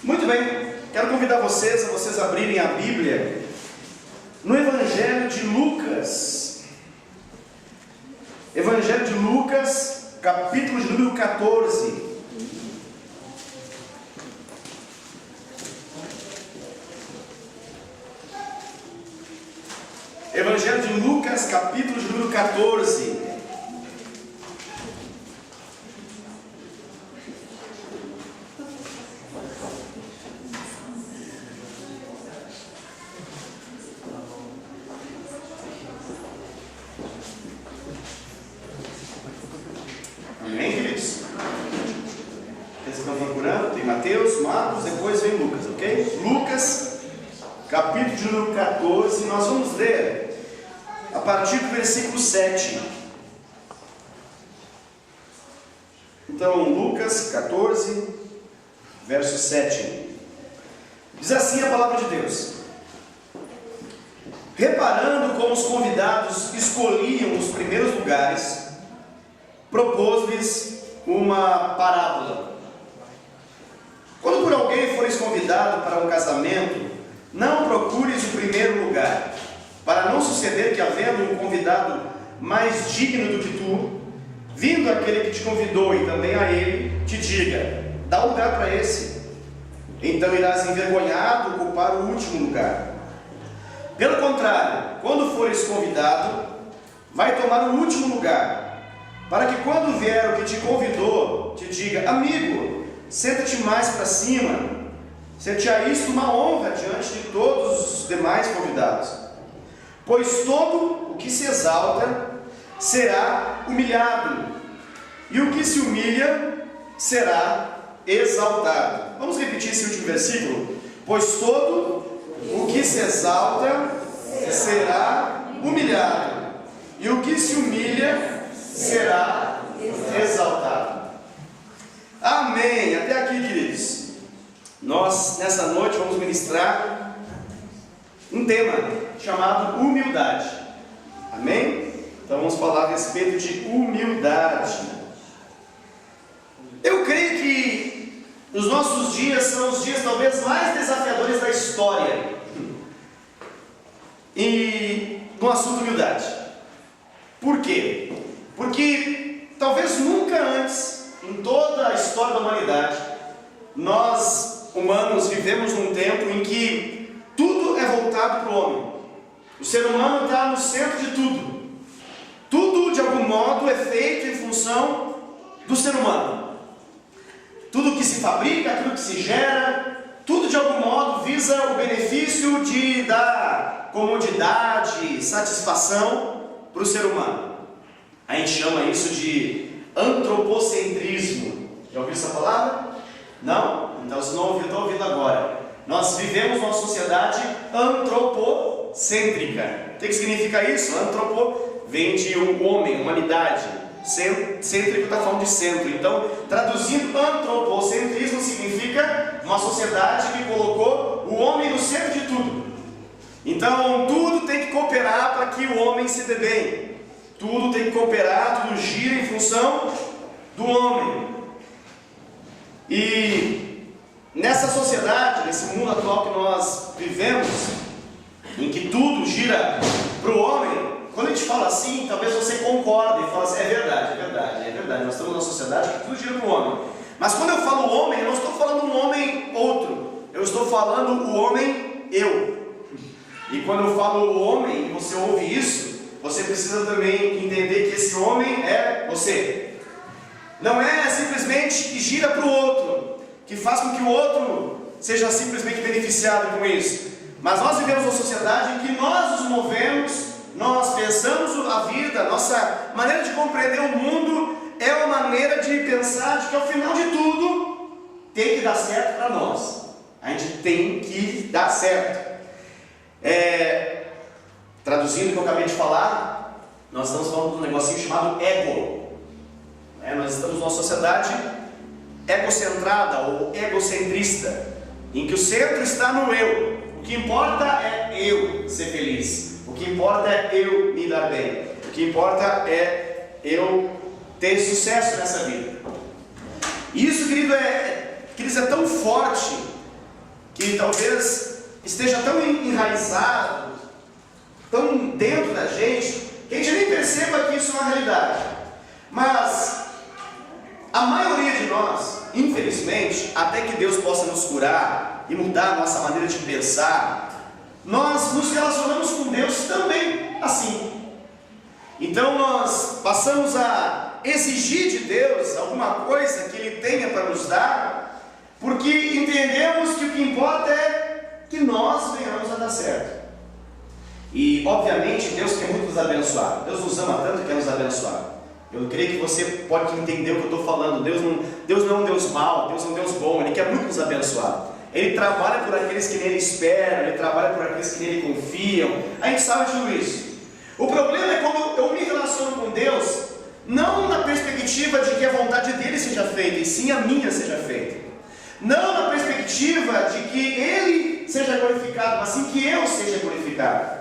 Muito bem, quero convidar vocês a abrirem a Bíblia no Evangelho de Lucas. Evangelho de Lucas, capítulo de número 14. Evangelho de Lucas, capítulo de número 14. Amém, queridos? Vocês estão procurando? Tem Mateus, Marcos, depois vem Lucas, ok? Lucas, capítulo de número 14, nós vamos ler a partir do versículo 7. Então, Lucas 14, verso 7. Diz assim a palavra de Deus: reparando como os convidados escolhiam os primeiros lugares, propôs-lhes uma parábola. Quando por alguém fores convidado para um casamento, não procures o primeiro lugar, para não suceder que, havendo um convidado mais digno do que tu, vindo aquele que te convidou e também a ele, te diga: dá lugar para esse. Então irás envergonhado ocupar o último lugar. Pelo contrário, quando fores convidado, vai tomar o último lugar, para que quando vier o que te convidou, te diga: amigo, senta-te mais para cima. Ser-te-á isto uma honra diante de todos os demais convidados. Pois todo o que se exalta será humilhado, e o que se humilha será exaltado. Vamos repetir esse último versículo? Pois todo o que se exalta será humilhado, e o que se humilha será exaltado. Amém. Até aqui, queridos. Nós, nessa noite, vamos ministrar um tema chamado humildade. Amém? Então vamos falar a respeito de humildade. Eu creio que os nossos dias são os dias talvez mais desafiadores da história e no assunto humildade. Por quê? Porque talvez nunca antes, em toda a história da humanidade, nós humanos vivemos num tempo em que tudo é voltado para o homem. O ser humano está no centro de tudo. Tudo, de algum modo, é feito em função do ser humano. Tudo que se fabrica, tudo que se gera, tudo de algum modo visa o benefício de dar comodidade, satisfação para o ser humano. A gente chama isso de antropocentrismo. Já ouviu essa palavra? Não? Então se não ouviu, estou ouvindo agora. Nós vivemos uma sociedade antropocêntrica. O que significa isso? Antropo vem de um homem, humanidade. Cêntrico está falando de centro. Então, traduzindo, antropocentrismo significa uma sociedade que colocou o homem no centro de tudo. Então, tudo tem que cooperar para que o homem se dê bem. Tudo tem que cooperar, tudo gira em função do homem. E nessa sociedade, nesse mundo atual que nós vivemos, em que tudo gira para o homem, quando a gente fala assim, talvez você concorde e fala assim: é verdade, nós estamos numa sociedade que tudo gira para o homem. Mas quando eu falo homem, eu não estou falando um homem outro, eu estou falando o homem eu. E quando eu falo o homem, e você ouve isso, você precisa também entender que esse homem é você. Não é simplesmente que gira para o outro, que faz com que o outro seja simplesmente beneficiado com isso. Mas nós vivemos uma sociedade em que nós nos movemos, nós pensamos a vida, nossa maneira de compreender o mundo é uma maneira de pensar de que ao final de tudo tem que dar certo para nós. A gente tem que dar certo. Traduzindo o que eu acabei de falar, nós estamos falando de um negocinho chamado ego. Nós estamos numa sociedade egocentrada ou egocentrista, em que o centro está no eu. O que importa é eu ser feliz. O que importa é eu me dar bem. O que importa é eu ter sucesso nessa vida. E isso, queridos, é tão forte que talvez esteja tão enraizado, tão dentro da gente, que a gente nem perceba que isso é uma realidade. Mas a maioria de nós, infelizmente, até que Deus possa nos curar e mudar a nossa maneira de pensar, nós nos relacionamos com Deus também assim. Então nós passamos a exigir de Deus alguma coisa que Ele tenha para nos dar, porque entendemos que o que importa é que nós venhamos a dar certo. E obviamente Deus quer muito nos abençoar. Deus nos ama tanto que quer nos abençoar. Eu creio que você pode entender o que eu estou falando. Deus não é um Deus mau, Deus é um Deus bom. Ele quer muito nos abençoar. Ele trabalha por aqueles que nele esperam, Ele trabalha por aqueles que nele confiam. A gente sabe de tudo isso. O problema é quando eu me relaciono com Deus, não na perspectiva de que a vontade dele seja feita, e sim a minha seja feita. Não na perspectiva de que Ele seja glorificado, mas sim que eu seja glorificado.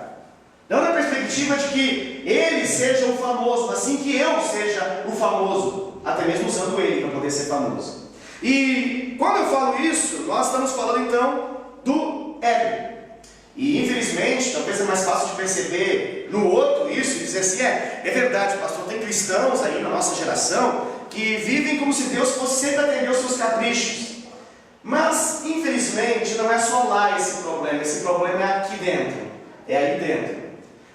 Não na perspectiva de que Ele seja o famoso, mas sim que eu seja o famoso, até mesmo usando Ele para poder ser famoso. E quando eu falo isso, nós estamos falando então do ego. E infelizmente, talvez é mais fácil de perceber no outro isso e dizer assim, é verdade, pastor, tem cristãos aí na nossa geração que vivem como se Deus fosse sempre atender os seus caprichos. Mas, infelizmente, não é só lá esse problema é aqui dentro, é aí dentro.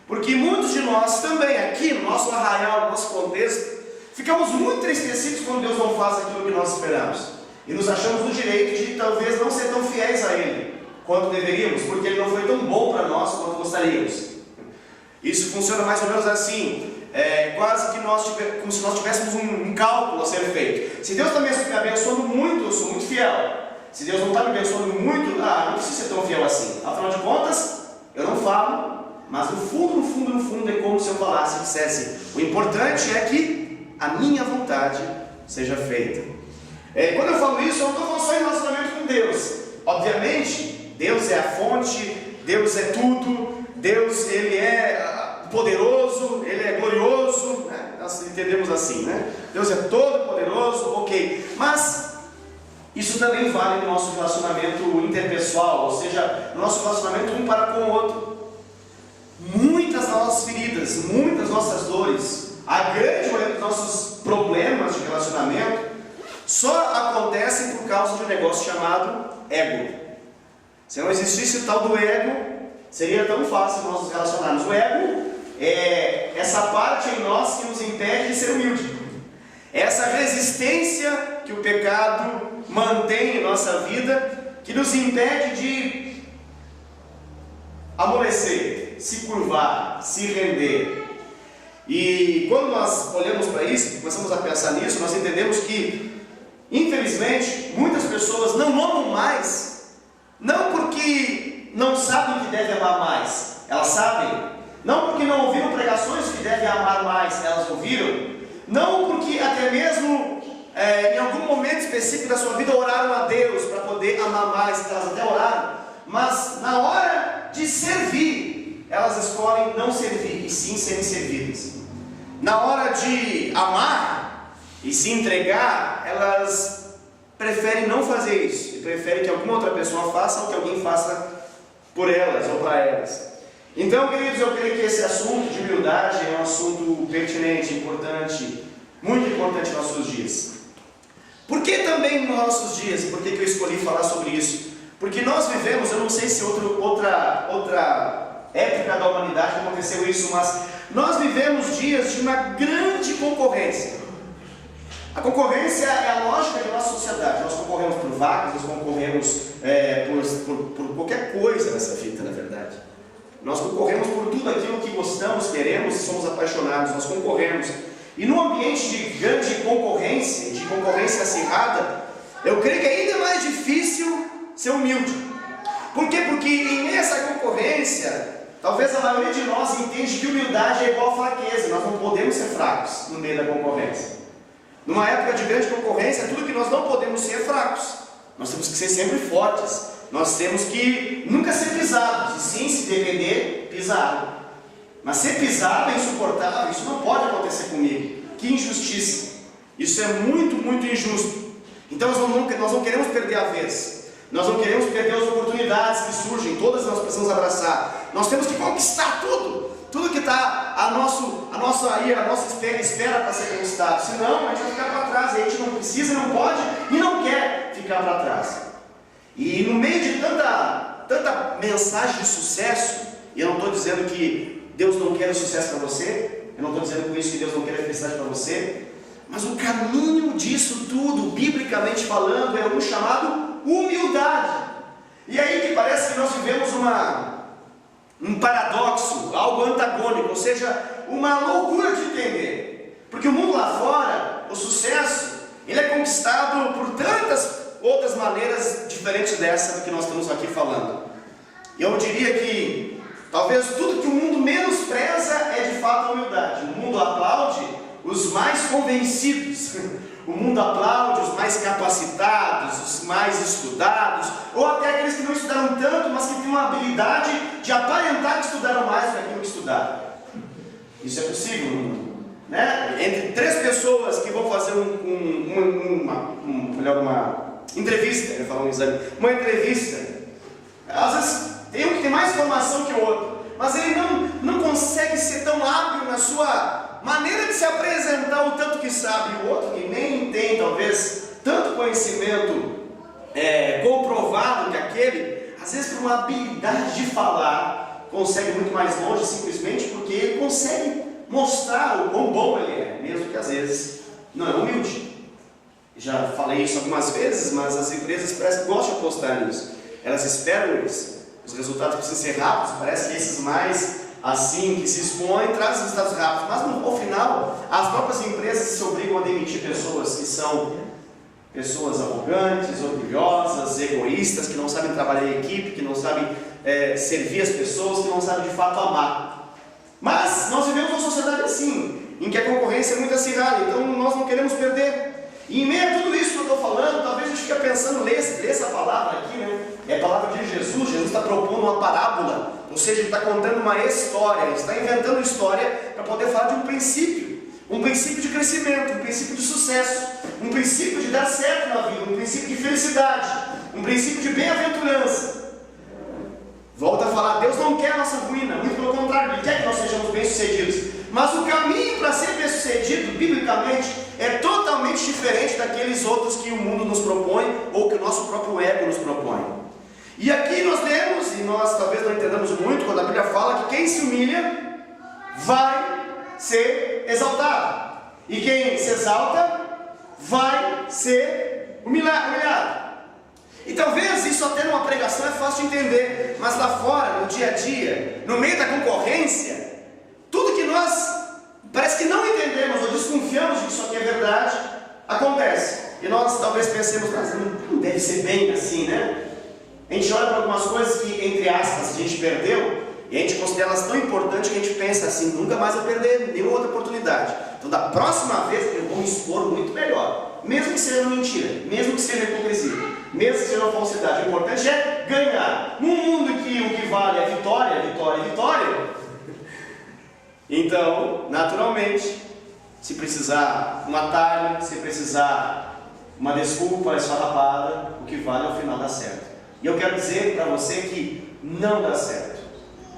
Porque muitos de nós também, aqui no nosso arraial, no nosso contexto, ficamos muito entristecidos quando Deus não faz aquilo que nós esperamos. E nos achamos no direito de talvez não ser tão fiéis a Ele quanto deveríamos, porque Ele não foi tão bom para nós quanto gostaríamos. Isso funciona mais ou menos assim, quase que como se nós tivéssemos um cálculo a ser feito. Se Deus está me abençoando muito, eu sou muito fiel. Se Deus não está me abençoando muito, não preciso ser tão fiel assim. Afinal de contas, eu não falo, mas no fundo é como se eu falasse e dissesse, o importante é que a minha vontade seja feita. Quando eu falo isso, eu não estou falando só em relacionamento com Deus. Obviamente, Deus é a fonte, Deus é tudo, Deus Ele é poderoso, Ele é glorioso, né? Nós entendemos assim, né? Deus é todo poderoso, ok, mas isso também vale no nosso relacionamento interpessoal, ou seja, no nosso relacionamento um para com o outro. Muitas nossas feridas, muitas nossas dores, a grande maioria dos nossos problemas de relacionamento só acontecem por causa de um negócio chamado ego. Se não existisse o tal do ego, seria tão fácil nós nos relacionarmos. O ego é essa parte em nós que nos impede de ser humilde. Essa resistência que o pecado mantém em nossa vida, que nos impede de amolecer, se curvar, se render. E quando nós olhamos para isso, começamos a pensar nisso, nós entendemos que, infelizmente, muitas pessoas não amam mais, não porque não sabem que devem amar mais, elas sabem. Não porque não ouviram pregações que devem amar mais, elas ouviram. Não porque até mesmo em algum momento específico da sua vida oraram a Deus para poder amar mais, elas até oraram. Mas na hora de servir, elas escolhem não servir e sim serem servidas. Na hora de amar e se entregar, elas preferem não fazer isso, e preferem que alguma outra pessoa faça ou que alguém faça por elas ou para elas. Então, queridos, eu creio que esse assunto de humildade é um assunto pertinente, importante, muito importante nos nossos dias. Por que também nos nossos dias? Por que eu escolhi falar sobre isso? Porque nós vivemos, eu não sei se outra época da humanidade aconteceu isso, mas nós vivemos dias de uma grande concorrência. A concorrência é a lógica da nossa sociedade. Nós concorremos por vagas, nós concorremos por qualquer coisa nessa vida, na verdade. Nós concorremos por tudo aquilo que gostamos, queremos e somos apaixonados. Nós concorremos. E num ambiente de grande concorrência, de concorrência acirrada, eu creio que é ainda mais difícil ser humilde. Por quê? Porque em meio a essa concorrência, talvez a maioria de nós entende que humildade é igual a fraqueza. Nós não podemos ser fracos no meio da concorrência. Numa época de grande concorrência, tudo que nós não podemos ser é fracos. Nós temos que ser sempre fortes. Nós temos que nunca ser pisados, e sim, se depender, pisado. Mas ser pisado é insuportável, isso não pode acontecer comigo. Que injustiça! Isso é muito, muito injusto. Então nós não queremos perder a vez. Nós não queremos perder as oportunidades que surgem, todas nós precisamos abraçar. Nós temos que conquistar tudo que está a nossa espera para ser conquistado. Senão a gente vai ficar para trás, e a gente não precisa, não pode e não quer ficar para trás. E no meio de tanta mensagem de sucesso, e eu não estou dizendo que Deus não quer o sucesso para você, eu não estou dizendo com isso que Deus não quer a felicidade para você, mas o caminho disso tudo, biblicamente falando, é um chamado humildade. E aí que parece que nós vivemos um paradoxo, algo antagônico, ou seja, uma loucura de entender. Porque o mundo lá fora, o sucesso, ele é conquistado por tantas outras maneiras diferentes dessa que nós estamos aqui falando. E eu diria que talvez tudo que o mundo menospreza é de fato a humildade. O mundo aplaude os mais convencidos, o mundo aplaude os mais capacitados, os mais estudados, ou até aqueles que não estudaram tanto, mas que têm uma habilidade de aparentar que estudaram mais do que aquilo que estudaram. Isso é possível no mundo, né? Entre 3 pessoas que vão fazer uma entrevista, eu ia falar um exame, uma entrevista, às vezes tem um que tem mais formação que o outro, mas ele não consegue ser tão hábil na sua maneira de se apresentar, o tanto que sabe. O outro que nem tem talvez tanto conhecimento comprovado que aquele, às vezes por uma habilidade de falar, consegue muito mais longe, simplesmente porque ele consegue mostrar o quão bom ele é, mesmo que às vezes não é humilde. Já falei isso algumas vezes, mas as empresas parecem que gostam de apostar nisso. Elas esperam os resultados precisam ser rápidos, parece que esses mais assim, que se expõem, trazem resultados rápidos, mas ao final, as próprias empresas se obrigam a demitir pessoas que são pessoas arrogantes, orgulhosas, egoístas, que não sabem trabalhar em equipe, que não sabem servir as pessoas, que não sabem de fato amar. Mas nós vivemos uma sociedade assim, em que a concorrência é muito acirrada, então nós não queremos perder. E em meio a tudo isso que eu estou falando, talvez a gente fique pensando, ler essa palavra aqui, né? É a palavra de Jesus. Jesus está propondo uma parábola, ou seja, ele está contando uma história, ele está inventando história para poder falar de um princípio de crescimento, um princípio de sucesso, um princípio de dar certo na vida, um princípio de felicidade, um princípio de bem-aventurança. Volta a falar, Deus não quer a nossa ruína, muito pelo contrário, Ele quer que nós sejamos bem-sucedidos. Mas o caminho para ser bem-sucedido, biblicamente, é totalmente diferente daqueles outros que o mundo nos propõe, ou que o nosso próprio ego nos propõe. E aqui nós lemos, e nós talvez não entendamos muito, quando a Bíblia fala que quem se humilha, vai ser exaltado. E quem se exalta, vai ser humilhado. E talvez isso até numa pregação é fácil de entender, mas lá fora, no dia a dia, no meio da concorrência, tudo que nós parece que não entendemos ou desconfiamos de que isso aqui é verdade, acontece. E nós talvez pensemos, mas não deve ser bem assim, né? A gente olha para algumas coisas que, entre aspas, a gente perdeu, e a gente considera elas tão importantes que a gente pensa assim, nunca mais vou perder nenhuma outra oportunidade. Então da próxima vez eu vou me expor muito melhor, mesmo que seja mentira, mesmo que seja hipocrisia, mesmo que seja uma falsidade. O importante é ganhar. Num mundo em que o que vale é vitória, vitória, vitória, então, naturalmente, se precisar um atalho, se precisar uma desculpa esfarrapada, o que vale ao final dá certo. E eu quero dizer para você que não dá certo.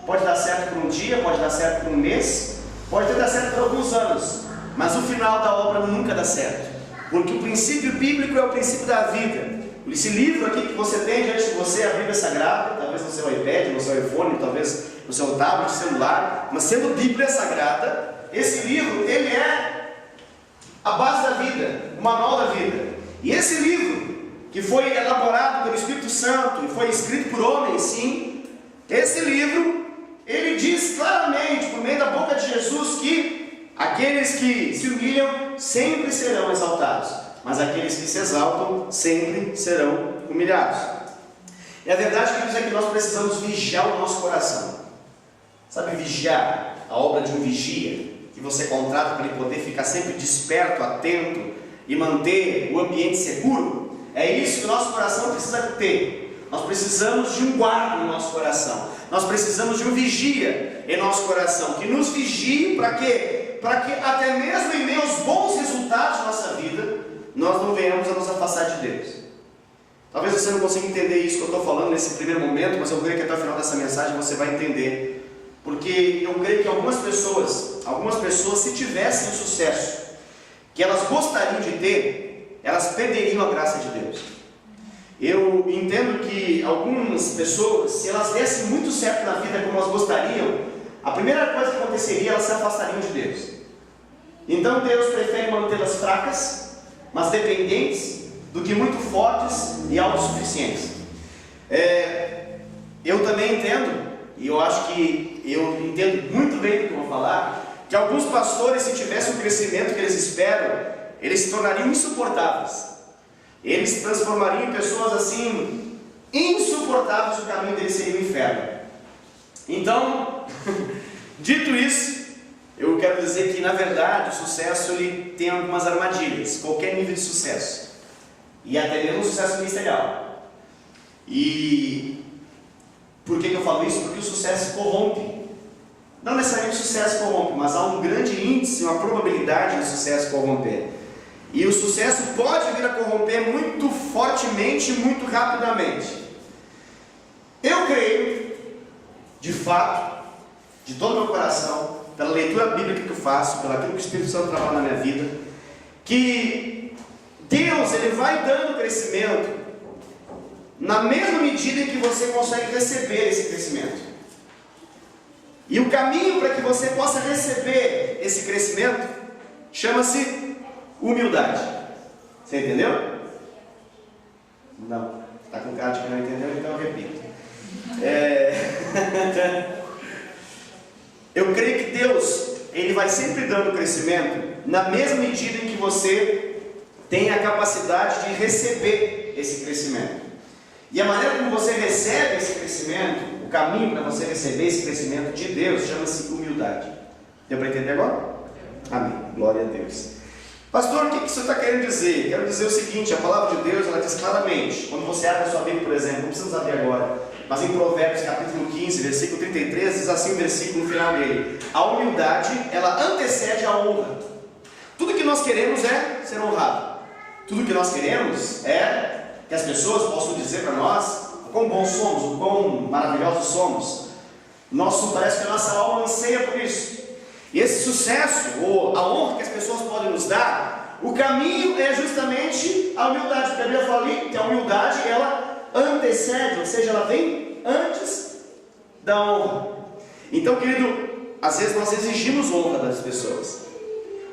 Pode dar certo por um dia, pode dar certo por um mês, pode até dar certo por alguns anos, mas o final da obra nunca dá certo, porque o princípio bíblico é o princípio da vida. Esse livro aqui que você tem diante de você, a Bíblia Sagrada, talvez no seu iPad, no seu iPhone, talvez no seu tablet, celular, mas sendo Bíblia Sagrada, esse livro, ele é a base da vida, o manual da vida. E esse livro, que foi elaborado pelo Espírito Santo e foi escrito por homens, sim, esse livro, ele diz claramente, por meio da boca de Jesus, que aqueles que se humilham sempre serão exaltados, mas aqueles que se exaltam sempre serão humilhados. E a verdade é que nós precisamos vigiar o nosso coração. Sabe vigiar? A obra de um vigia, que você contrata para ele poder ficar sempre desperto, atento e manter o ambiente seguro. É isso que o nosso coração precisa ter. Nós precisamos de um guarda no nosso coração. Nós precisamos de um vigia em nosso coração, que nos vigie para quê? Para que até mesmo em meio aos bons resultados da nossa vida, nós não venhamos a nos afastar de Deus. Talvez você não consiga entender isso que eu estou falando nesse primeiro momento, mas eu creio que até o final dessa mensagem você vai entender. Porque eu creio que algumas pessoas, se tivessem o sucesso que elas gostariam de ter, elas perderiam a graça de Deus. Eu entendo que algumas pessoas, se elas dessem muito certo na vida como elas gostariam, a primeira coisa que aconteceria, elas se afastariam de Deus. Então Deus prefere mantê-las fracas, mas dependentes, do que muito fortes e autossuficientes. Eu também entendo, e eu acho que eu entendo muito bem do que eu vou falar, que alguns pastores, se tivessem o crescimento que eles esperam, eles se tornariam insuportáveis. Eles se transformariam em pessoas assim, insuportáveis, o caminho deles seria o inferno. Então, dito isso, eu quero dizer que na verdade o sucesso ele tem algumas armadilhas, qualquer nível de sucesso, e até mesmo o sucesso ministerial. E por que eu falo isso? Porque o sucesso corrompe. Não necessariamente o sucesso corrompe, mas há um grande índice, uma probabilidade do sucesso corromper. E o sucesso pode vir a corromper muito fortemente e muito rapidamente. Eu creio, de fato, de todo o meu coração, pela leitura bíblica que eu faço, pelo aquilo que o Espírito Santo trabalha na minha vida, que Deus ele vai dando crescimento na mesma medida em que você consegue receber esse crescimento. E o caminho para que você possa receber esse crescimento chama-se humildade. Você entendeu? Não. Está com cara de que não entendeu, então eu repito. Eu creio que Deus ele vai sempre dando crescimento na mesma medida em que você tem a capacidade de receber esse crescimento. E a maneira como você recebe esse crescimento, o caminho para você receber esse crescimento de Deus, chama-se humildade. Deu para entender agora? Amém. Glória a Deus. Pastor, o que isso está querendo dizer? Quero dizer o seguinte, a palavra de Deus, ela diz claramente, quando você abre a sua Bíblia, por exemplo, não precisamos abrir agora, mas em Provérbios capítulo 15, versículo 33, diz assim o versículo no final dele: a humildade, ela antecede a honra. Tudo que nós queremos é ser honrado. Tudo que nós queremos é que as pessoas possam dizer para nós o quão bons somos, o quão maravilhosos somos. Parece que a nossa alma anseia por isso. E esse sucesso, ou a honra que as pessoas podem nos dar, o caminho é justamente a humildade. Porque a Bíblia fala ali que a humildade, ela antecede, ou seja, ela vem antes da honra. Então, querido, às vezes nós exigimos honra das pessoas.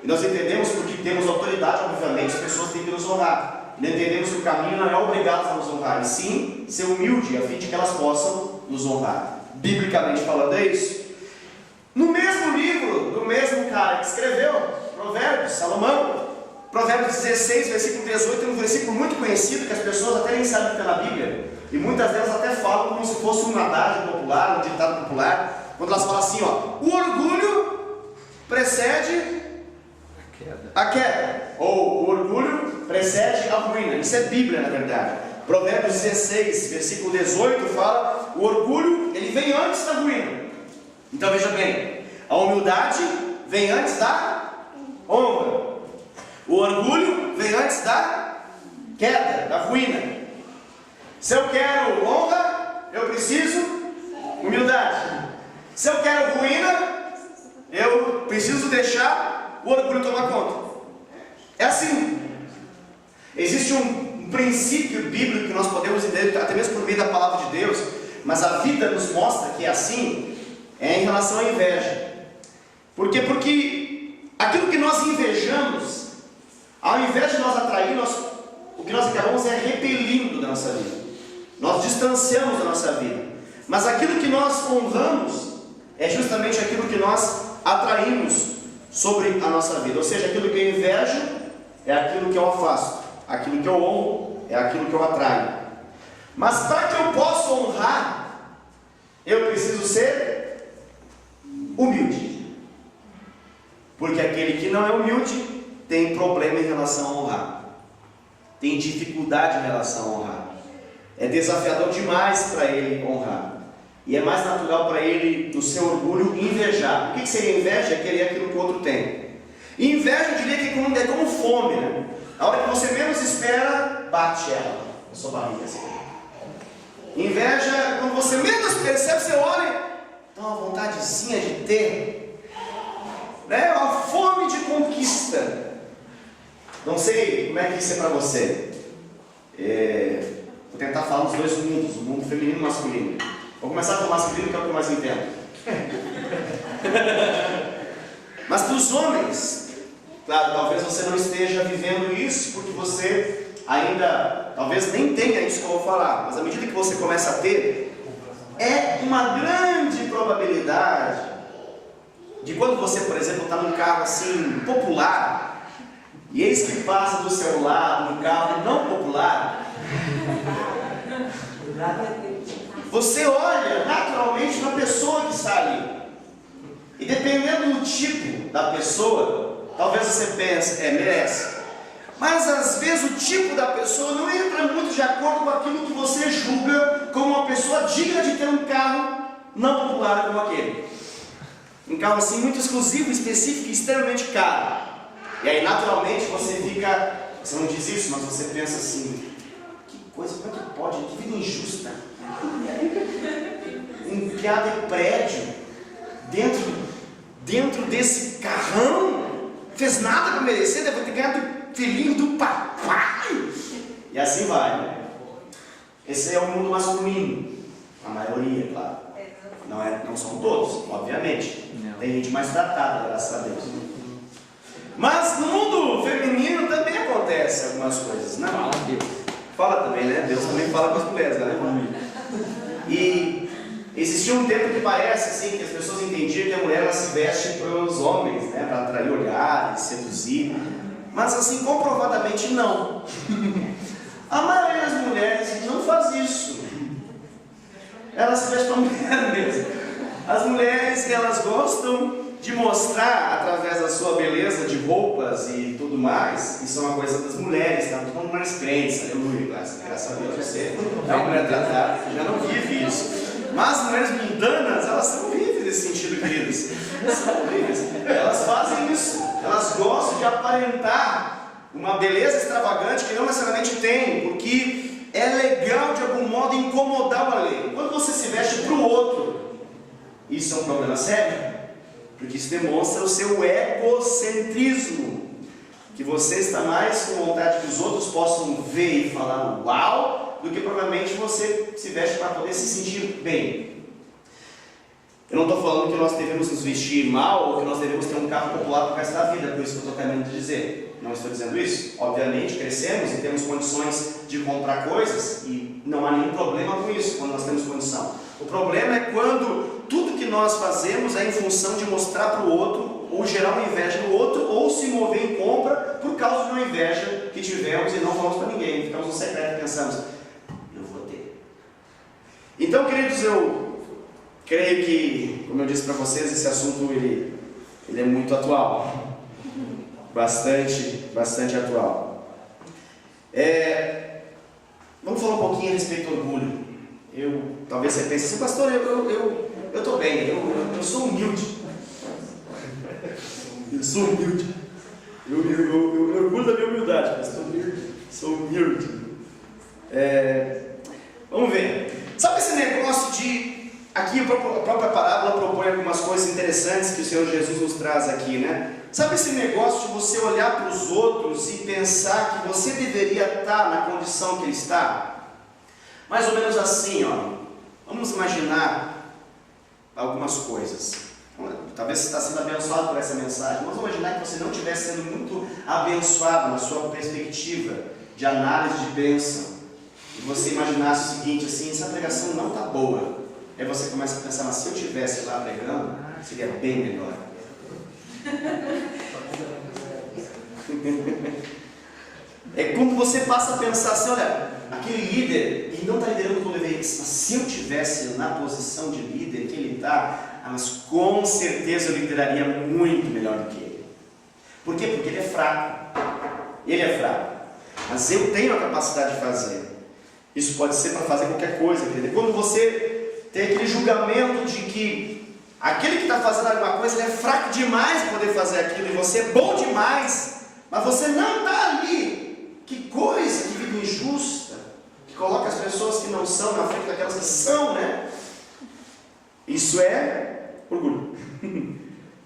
E nós entendemos porque temos autoridade, obviamente, as pessoas têm que nos honrar. E entendemos que o caminho não é obrigá-las a nos honrar, e sim ser humilde, a fim de que elas possam nos honrar. Biblicamente falando, é isso. No mesmo livro, do mesmo cara que escreveu Provérbios, Salomão, Provérbios 16, versículo 18, é um versículo muito conhecido, que as pessoas até nem sabem que está na Bíblia, e muitas delas até falam como se fosse um adágio popular, um ditado popular, quando elas falam assim, ó: o orgulho precede a queda, ou o orgulho precede a ruína. Isso é Bíblia, na verdade. Provérbios 16, versículo 18 fala: o orgulho, ele vem antes da ruína. Então veja bem, a humildade vem antes da honra. O orgulho vem antes da queda, da ruína. Se eu quero honra, eu preciso humildade. Se eu quero ruína, eu preciso deixar o orgulho tomar conta. É assim. Existe um princípio bíblico que nós podemos entender, até mesmo por meio da palavra de Deus, mas a vida nos mostra que é assim, é em relação à inveja. Por quê? Porque aquilo que nós invejamos, ao invés de nós atrair, o que nós acabamos é repelindo da nossa vida. Nós distanciamos da nossa vida. Mas aquilo que nós honramos é justamente aquilo que nós atraímos sobre a nossa vida. Ou seja, aquilo que eu invejo é aquilo que eu afasto. Aquilo que eu honro é aquilo que eu atraio. Mas para que eu possa honrar, eu preciso ser humilde. Porque aquele que não é humilde tem problema em relação a honrar, tem dificuldade em relação a honrar. É desafiador demais para ele honrar. E é mais natural para ele, no seu orgulho, invejar. O que seria inveja? É querer aquilo que o outro tem. E inveja, eu diria que é como fome, né? A hora que você menos espera, bate ela. na sua barriga assim. Inveja, quando você menos percebe, você olha, dá uma vontadezinha de ter, né? Uma fome de conquista. Não sei como é que isso é para você. Vou tentar falar dos dois mundos, o mundo feminino e o masculino. Vou começar com o masculino, que é o que eu mais entendo. Mas para os homens, claro, talvez você não esteja vivendo isso, porque você ainda, talvez nem tenha isso que eu vou falar, mas à medida que você começa a ter, é uma grande probabilidade de quando você, por exemplo, está num carro assim, popular, e eis que passa do seu lado um carro não popular, você olha naturalmente na pessoa que está ali. E dependendo do tipo da pessoa, talvez você pense, merece. Mas às vezes o tipo da pessoa não entra muito de acordo com aquilo que você julga como uma pessoa digna de ter um carro não popular como aquele. Um carro assim muito exclusivo, específico e extremamente caro. E aí naturalmente você não diz isso, mas você pensa assim, que coisa, como é que pode? Que vida injusta. Enfiado em prédio, dentro desse carrão, fez nada para merecer, deve ter ganhado o filhinho do papai. E assim vai, né? Esse é o mundo masculino, a maioria, claro. Não são todos, obviamente. Não. Tem gente mais tratada, graças a Deus. Mas no mundo feminino também acontece algumas coisas, né? Fala Deus. Fala também, né? Deus também fala com as mulheres, né? E existia um tempo que parece assim, que as pessoas entendiam que a mulher ela se veste para os homens, né? Para atrair olhares, seduzir. Mas assim, comprovadamente não. A maioria das mulheres não faz isso. Elas se vestem para a mulher mesmo. As mulheres, elas gostam de mostrar, através da sua beleza de roupas e tudo mais, isso é uma coisa das mulheres, tá? Não mulheres crentes, aleluia, graças a Deus, você é uma mulher tratada, já não vive isso. Mas as mulheres mundanas, elas são horríveis nesse sentido, queridos. São horríveis. Elas fazem isso, elas gostam de aparentar uma beleza extravagante que não necessariamente tem, porque é legal de algum modo incomodar o alheio. Quando você se veste para o outro, isso é um problema sério, porque isso demonstra o seu egocentrismo, que você está mais com vontade que os outros possam ver e falar uau, do que provavelmente você se veste para poder se sentir bem. Eu não estou falando que nós devemos nos vestir mal ou que nós devemos ter um carro popular para o resto da vida, por isso que eu estou querendo dizer. Não estou dizendo isso. Obviamente crescemos e temos condições de comprar coisas e não há nenhum problema com isso quando nós temos condição. O problema é quando tudo que nós fazemos é em função de mostrar para o outro, ou gerar uma inveja no outro, ou se mover em compra por causa de uma inveja que tivemos e não falamos para ninguém. Ficamos no secreto e pensamos, eu vou ter. Então, queridos, eu creio que, como eu disse para vocês, esse assunto ele é muito atual. Bastante atual. Vamos falar um pouquinho a respeito do orgulho. Talvez você pense assim, pastor, eu estou bem, eu sou humilde. Eu sou humilde. Eu orgulho da minha humildade, pastor. Sou humilde. Vamos ver. Sabe esse negócio de... Aqui a própria parábola propõe algumas coisas interessantes que o Senhor Jesus nos traz aqui, né? Sabe esse negócio de você olhar para os outros e pensar que você deveria estar na condição que ele está? Mais ou menos assim, ó. Vamos imaginar algumas coisas. Talvez você está sendo abençoado por essa mensagem. Vamos imaginar que você não estivesse sendo muito abençoado na sua perspectiva de análise de bênção. E você imaginasse o seguinte, assim, essa pregação não está boa. Aí você começa a pensar, mas se eu estivesse lá pregando, seria bem melhor. É quando você passa a pensar assim, olha, aquele líder, ele não está liderando como deveria, mas se eu estivesse na posição de líder que ele está, mas com certeza eu lideraria muito melhor do que ele. Por quê? Porque ele é fraco. Ele é fraco. Mas eu tenho a capacidade de fazer. Isso pode ser para fazer qualquer coisa, querido. Quando você tem aquele julgamento de que aquele que está fazendo alguma coisa, ele é fraco demais para poder fazer aquilo, e você é bom demais, mas você não está ali. Que coisa, que vida injusta. coloca as pessoas que não são na frente daquelas que são, né? Isso é orgulho.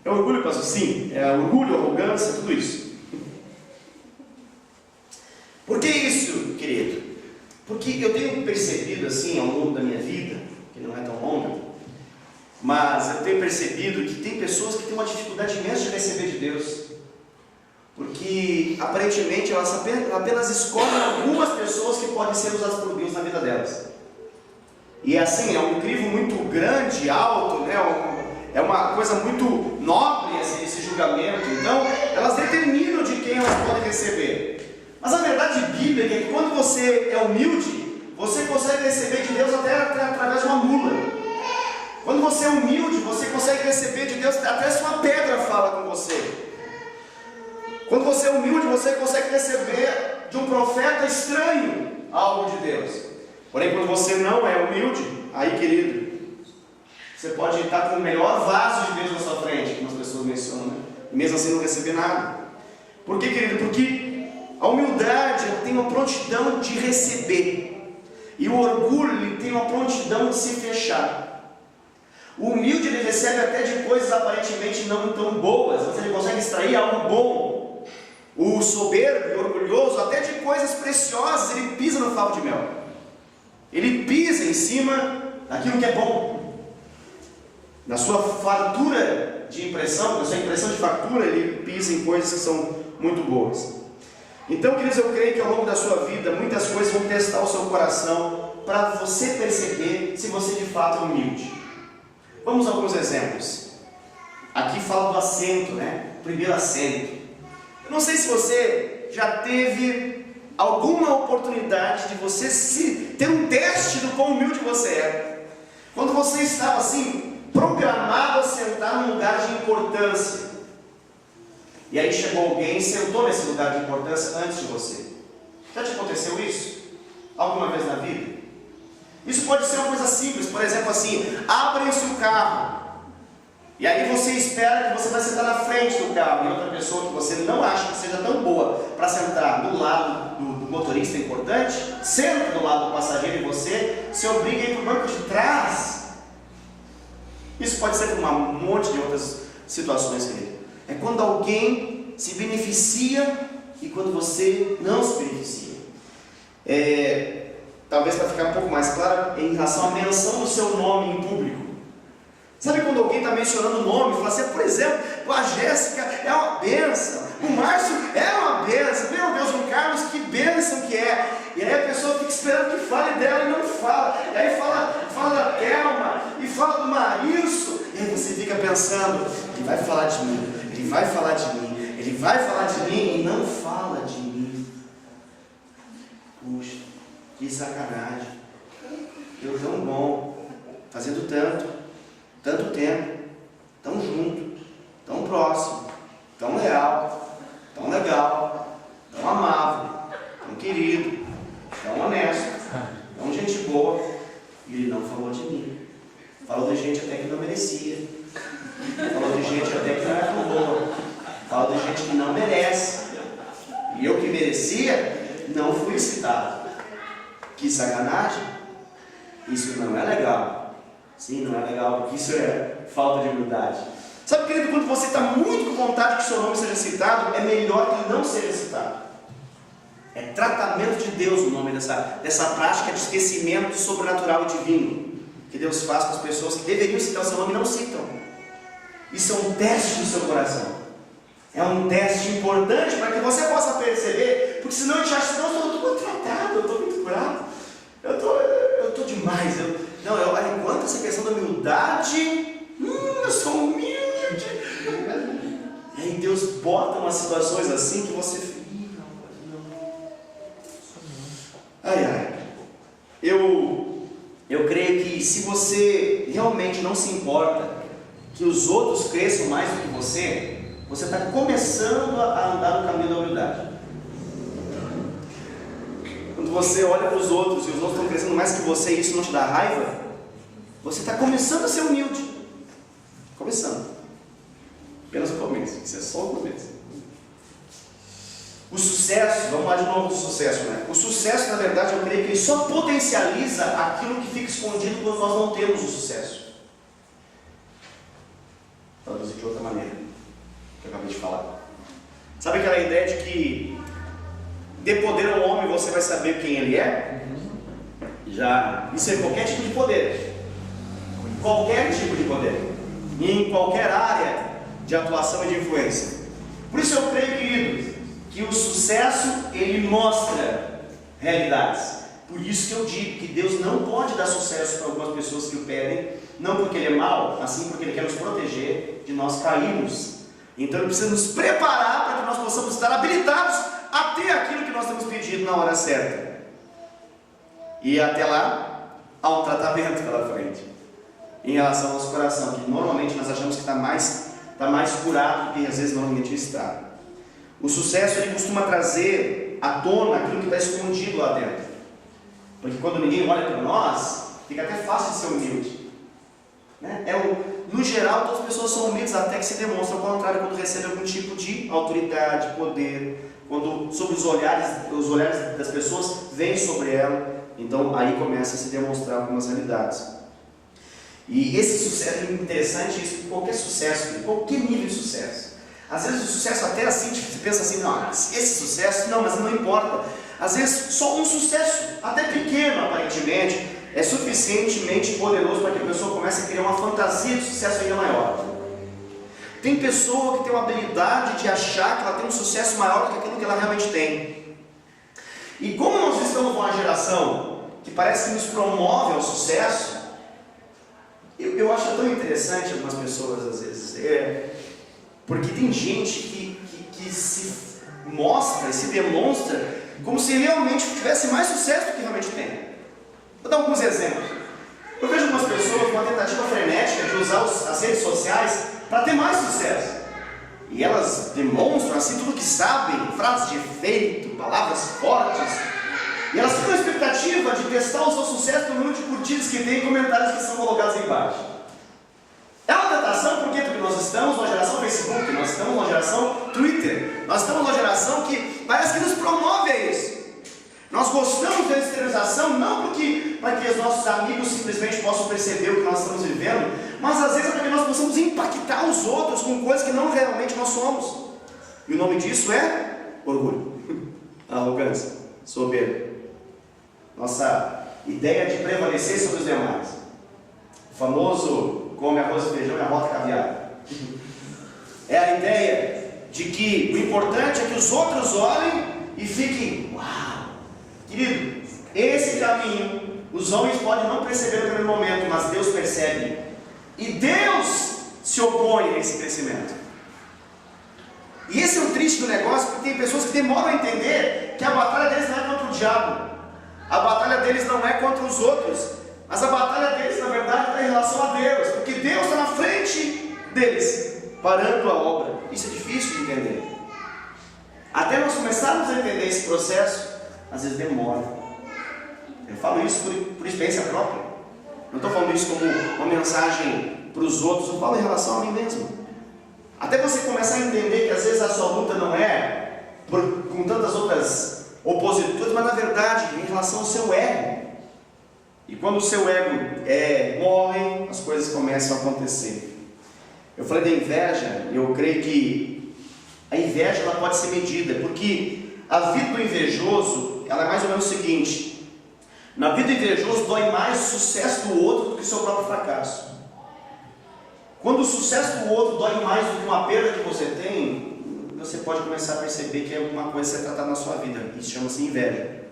É orgulho, pastor? Sim. É orgulho, arrogância, tudo isso. Por que isso, querido? Porque eu tenho percebido assim ao longo da minha vida, que não é tão longa, mas eu tenho percebido que tem pessoas que têm uma dificuldade imensa de receber de Deus. Porque aparentemente elas apenas escolhem algumas pessoas que podem ser usadas por Deus na vida delas. E assim, é um crivo muito grande, alto, né? É uma coisa muito nobre esse julgamento. Então, elas determinam de quem elas podem receber. Mas a verdade bíblica é que quando você é humilde, você consegue receber de Deus até através de uma mula. Quando você é humilde, você consegue receber de Deus até se uma pedra fala com você. Quando você é humilde, você consegue receber de um profeta estranho algo de Deus. Porém, quando você não é humilde, aí, querido, você pode estar com o melhor vaso de Deus na sua frente, como as pessoas mencionam, né? E mesmo assim não receber nada. Por quê, querido? Porque a humildade tem uma prontidão de receber, e o orgulho tem uma prontidão de se fechar. O humilde ele recebe até de coisas aparentemente não tão boas, mas ele consegue extrair algo bom. O soberbo e orgulhoso, até de coisas preciosas, ele pisa no favo de mel. Ele pisa em cima daquilo que é bom. Na sua fartura de impressão, na sua impressão de fartura, ele pisa em coisas que são muito boas. Então, queridos, eu creio que ao longo da sua vida, muitas coisas vão testar o seu coração, para você perceber se você de fato é humilde. Vamos a alguns exemplos. Aqui fala do assento, né? Primeiro assento. Eu não sei se você já teve alguma oportunidade de você ter um teste do quão humilde você é. Quando você estava assim, programado a sentar num lugar de importância. E aí chegou alguém e sentou nesse lugar de importância antes de você. Já te aconteceu isso? Alguma vez na vida? Isso pode ser uma coisa simples, por exemplo assim, abre-se o carro. E aí você espera que você vai sentar na frente do carro, e outra pessoa que você não acha que seja tão boa para sentar do lado do motorista importante, senta do lado do passageiro e você se obriga a ir para o banco de trás. Isso pode ser por um monte de outras situações, querido. É quando alguém se beneficia e quando você não se beneficia. Talvez para ficar um pouco mais claro, em relação à menção do seu nome em público. Sabe quando alguém está mencionando o nome, fala assim, por exemplo, a Jéssica é uma bênção, o Márcio é uma bênção, meu Deus, o Carlos, que bênção que é. E aí a pessoa fica esperando que fale dela e não fala. E aí fala da Thelma, e fala do Marilson. E aí você fica pensando, ele vai falar de mim, ele vai falar de mim, ele vai falar de mim e não fala de mim. Puxa, que sacanagem. Eu tão bom, fazendo tanto tempo, tão junto, tão próximo, tão leal, tão legal, tão amável, tão querido, tão honesto, tão gente boa, e ele não falou de mim. Falou de gente até que não merecia, falou de gente até que não é tão boa, falou de gente que não merece, e eu que merecia, não fui citado. Que sacanagem! Isso não é legal. Sim, não é legal, porque isso é falta de humildade. Sabe, querido, quando você está muito com vontade que o seu nome seja citado, é melhor que ele não seja citado. É tratamento de Deus o nome dessa prática de esquecimento sobrenatural e divino que Deus faz com as pessoas que deveriam citar o seu nome e não citam. Isso é um teste do seu coração. É um teste importante para que você possa perceber, porque senão a gente acha, não, eu estou maltratado, eu estou muito bravo, eu estou demais. Enquanto essa questão da humildade, eu sou humilde. E aí Deus bota umas situações assim que você fica, Eu creio que se você realmente não se importa que os outros cresçam mais do que você está começando a andar no caminho da humildade. Quando você olha para os outros e os outros estão crescendo mais que você e isso não te dá raiva, você está começando a ser humilde. Começando. Apenas o começo. Isso é só o começo. O sucesso, vamos lá de novo do sucesso, né? O sucesso, na verdade, eu creio que ele só potencializa aquilo que fica escondido quando nós não temos o sucesso. Traduzir de outra maneira, que eu acabei de falar. Sabe aquela ideia de que dê poder ao homem e você vai saber quem ele é? Já, isso é qualquer tipo de poder. Qualquer tipo de poder. Em qualquer área de atuação e de influência. Por isso eu creio, querido, que o sucesso, ele mostra realidades. Por isso que eu digo que Deus não pode dar sucesso para algumas pessoas que o pedem, não porque Ele é mau, mas sim porque Ele quer nos proteger de nós cairmos. Então Ele precisa nos preparar para que nós possamos estar habilitados a ter aquilo que nós temos pedido na hora certa. E até lá, há um tratamento pela frente, em relação ao nosso coração, que normalmente nós achamos que está mais curado do que às vezes normalmente está. O sucesso, ele costuma trazer à tona aquilo que está escondido lá dentro. Porque quando ninguém olha para nós, fica até fácil de ser humilde, né? No geral, todas as pessoas são humildes até que se demonstram ao contrário quando recebem algum tipo de autoridade, poder, quando sobre os olhares das pessoas vêm sobre ela. Então aí começa a se demonstrar algumas realidades. E esse sucesso é interessante, isso, qualquer sucesso, qualquer nível de sucesso. Às vezes o sucesso até assim, você pensa assim, não, esse sucesso, não, mas não importa. Às vezes só um sucesso, até pequeno aparentemente, é suficientemente poderoso para que a pessoa comece a criar uma fantasia de sucesso ainda maior. Tem pessoa que tem uma habilidade de achar que ela tem um sucesso maior do que aquilo que ela realmente tem. E como nós estamos numa geração que parece que nos promove ao sucesso, eu acho tão interessante algumas pessoas às vezes, porque tem gente que se mostra e se demonstra como se realmente tivesse mais sucesso do que realmente tem. Vou dar alguns exemplos. Eu vejo algumas pessoas com uma tentativa frenética de usar as redes sociais para ter mais sucesso. E elas demonstram assim tudo que sabem, frases de efeito, palavras fortes. E elas ficam na expectativa de testar o seu sucesso no número de curtidas que tem e comentários que são colocados embaixo. É uma tentação, por quê? Porque nós estamos numa geração Facebook, nós estamos numa geração Twitter, nós estamos numa geração que parece que nos promove a isso. Nós gostamos da exteriorização, não para que os nossos amigos simplesmente possam perceber o que nós estamos vivendo, mas às vezes é para que nós possamos impactar os outros com coisas que não realmente nós somos. E o nome disso é orgulho, arrogância, soberba. Nossa ideia de prevalecer sobre os demais. O famoso come arroz e feijão e arrota caviar. É a ideia de que o importante é que os outros olhem e fiquem, uau! Querido, esse caminho os homens podem não perceber no primeiro momento, mas Deus percebe. E Deus se opõe a esse crescimento. E esse é o triste do negócio, porque tem pessoas que demoram a entender que a batalha deles não é contra o diabo. A batalha deles não é contra os outros, mas a batalha deles, na verdade, está em relação a Deus, porque Deus está na frente deles, parando a obra. Isso é difícil de entender. Até nós começarmos a entender esse processo, às vezes demora. Eu falo isso por experiência própria. Não estou falando isso como uma mensagem para os outros, eu falo em relação a mim mesmo. Até você começar a entender que às vezes a sua luta não é com tantas outras opositores, mas na verdade em relação ao seu ego. E quando o seu ego morre, as coisas começam a acontecer. Eu falei da inveja, eu creio que a inveja ela pode ser medida, porque a vida do invejoso ela é mais ou menos o seguinte: na vida do invejoso dói mais o sucesso do outro do que o seu próprio fracasso. Quando o sucesso do outro dói mais do que uma perda que você tem, você pode começar a perceber que é alguma coisa a ser tratada na sua vida. Isso chama-se inveja.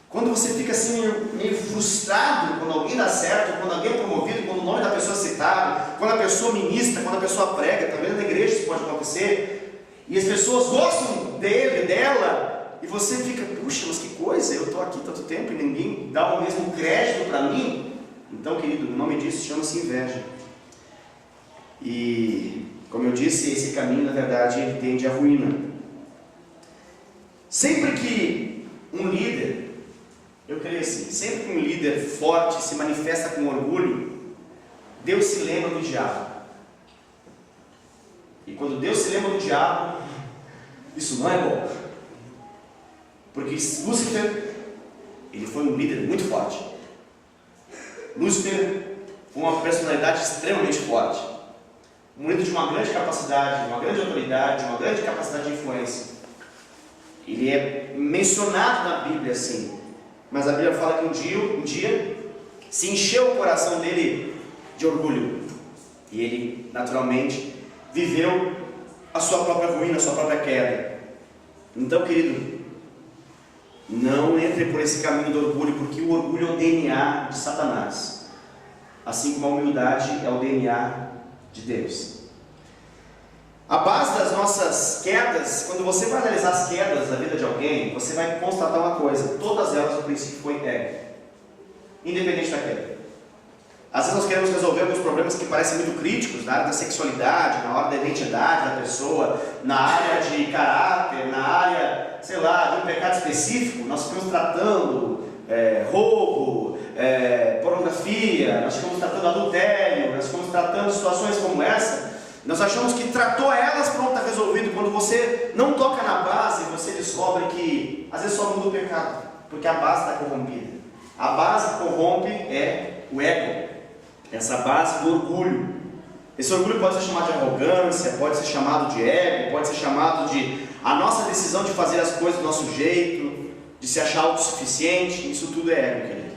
Quando você fica assim meio frustrado quando alguém dá certo, quando alguém é promovido, quando o nome da pessoa é citado, quando a pessoa ministra, quando a pessoa prega, também na igreja isso pode acontecer, e as pessoas gostam dele, dela, e você fica, puxa, mas que coisa, eu estou aqui tanto tempo e ninguém dá o mesmo crédito para mim. Então, querido, o nome disso chama-se inveja. E, como eu disse, esse caminho, na verdade, ele tende à ruína. Sempre que um líder, eu creio assim, sempre que um líder forte se manifesta com orgulho, Deus se lembra do diabo. E quando Deus se lembra do diabo, isso não é bom. Porque Lúcifer, ele foi um líder muito forte. Lúcifer foi uma personalidade extremamente forte. Um líder de uma grande capacidade, de uma grande autoridade, de uma grande capacidade de influência. Ele é mencionado na Bíblia assim. Mas a Bíblia fala que um dia se encheu o coração dele de orgulho. E ele, naturalmente, viveu a sua própria ruína, a sua própria queda. Então, querido, não entre por esse caminho do orgulho, porque o orgulho é o DNA de Satanás, assim como a humildade é o DNA de Deus. A base das nossas quedas, quando você vai analisar as quedas da vida de alguém, você vai constatar uma coisa: todas elas, no princípio, foi ego, independente da queda. Às vezes nós queremos resolver alguns problemas que parecem muito críticos, na área da sexualidade, na área da identidade da pessoa, na área de caráter, na área, sei lá, de um pecado específico. Nós ficamos tratando roubo, pornografia, nós ficamos tratando adultério, nós ficamos tratando situações como essa. Nós achamos que tratou elas, pronto, está resolvido. Quando você não toca na base, você descobre que às vezes só muda o pecado, porque a base está corrompida. A base que corrompe é o ego, essa base do orgulho. Esse orgulho pode ser chamado de arrogância, pode ser chamado de ego, pode ser chamado de a nossa decisão de fazer as coisas do nosso jeito, de se achar autossuficiente. Isso tudo é ego, querido.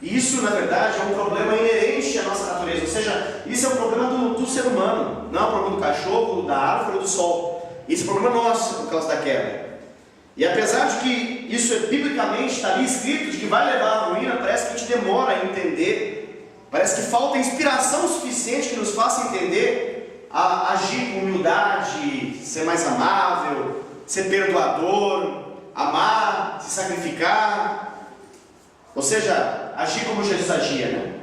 E isso, na verdade, é um problema inerente à nossa natureza. Ou seja, isso é um problema do ser humano. Não é um problema do cachorro, da árvore ou do sol. Esse é um problema nosso, por causa da queda. E apesar de que isso biblicamente está ali escrito, de que vai levar à ruína, parece que a gente demora a entender. Parece que falta inspiração suficiente que nos faça entender a agir com humildade, ser mais amável, ser perdoador, amar, se sacrificar. Ou seja, agir como Jesus agia, né?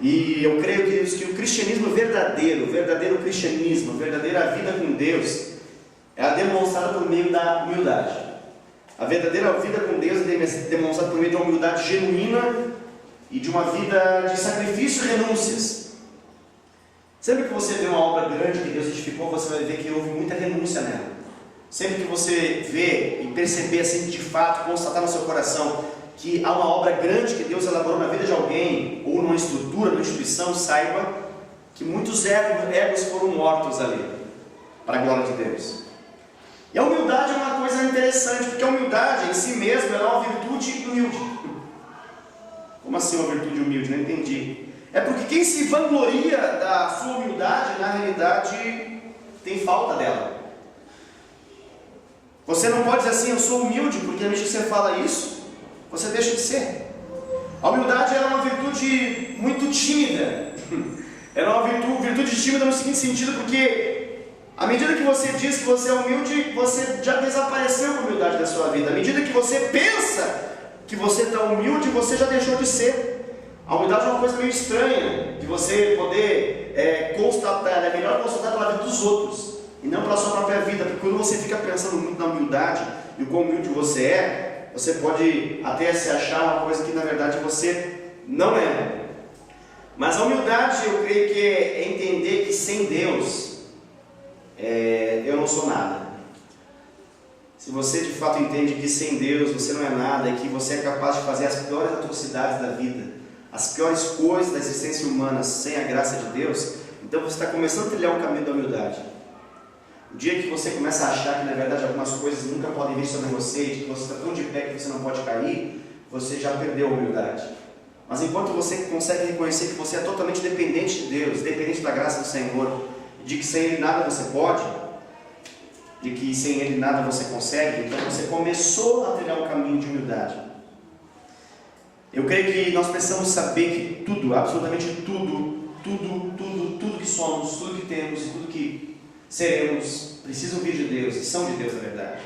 E eu creio, queridos, que o cristianismo verdadeiro, o verdadeiro cristianismo, a verdadeira vida com Deus, é demonstrada por meio da humildade. A verdadeira vida com Deus é demonstrada por meio de uma humildade genuína e de uma vida de sacrifício e renúncias. Sempre que você vê uma obra grande que Deus edificou, você vai ver que houve muita renúncia nela. Sempre que você vê e perceber assim, de fato, constatar no seu coração que há uma obra grande que Deus elaborou na vida de alguém, ou numa estrutura, numa instituição, saiba que muitos egos foram mortos ali, para a glória de Deus. E a humildade é uma coisa interessante, porque a humildade em si mesma é uma virtude humilde. Como assim uma virtude humilde? Não entendi. É porque quem se vangloria da sua humildade, na realidade, tem falta dela. Você não pode dizer assim, eu sou humilde, porque a medida que você fala isso, você deixa de ser. A humildade é uma virtude muito tímida. Ela é uma virtude tímida no seguinte sentido, porque à medida que você diz que você é humilde, você já desapareceu a humildade da sua vida. À medida que você pensa que você está humilde, você já deixou de ser. A humildade é uma coisa meio estranha, de você poder constatar, é melhor constatar pela vida dos outros, e não pela sua própria vida, porque quando você fica pensando muito na humildade, e o quão humilde você é, você pode até se achar uma coisa que na verdade você não é. Mas a humildade, eu creio que é entender que sem Deus, eu não sou nada. Se você de fato entende que sem Deus você não é nada, e que você é capaz de fazer as piores atrocidades da vida, as piores coisas da existência humana sem a graça de Deus, então você está começando a trilhar um caminho da humildade. O dia que você começa a achar que na verdade algumas coisas nunca podem vir sobre você, e que você está tão de pé que você não pode cair, você já perdeu a humildade. Mas enquanto você consegue reconhecer que você é totalmente dependente de Deus, dependente da graça do Senhor, de que sem Ele nada você pode, de que sem Ele nada você consegue, então você começou a trilhar um caminho de humildade. Eu creio que nós precisamos saber que tudo, absolutamente tudo que somos, tudo que temos e tudo que seremos, precisam vir de Deus e são de Deus na verdade.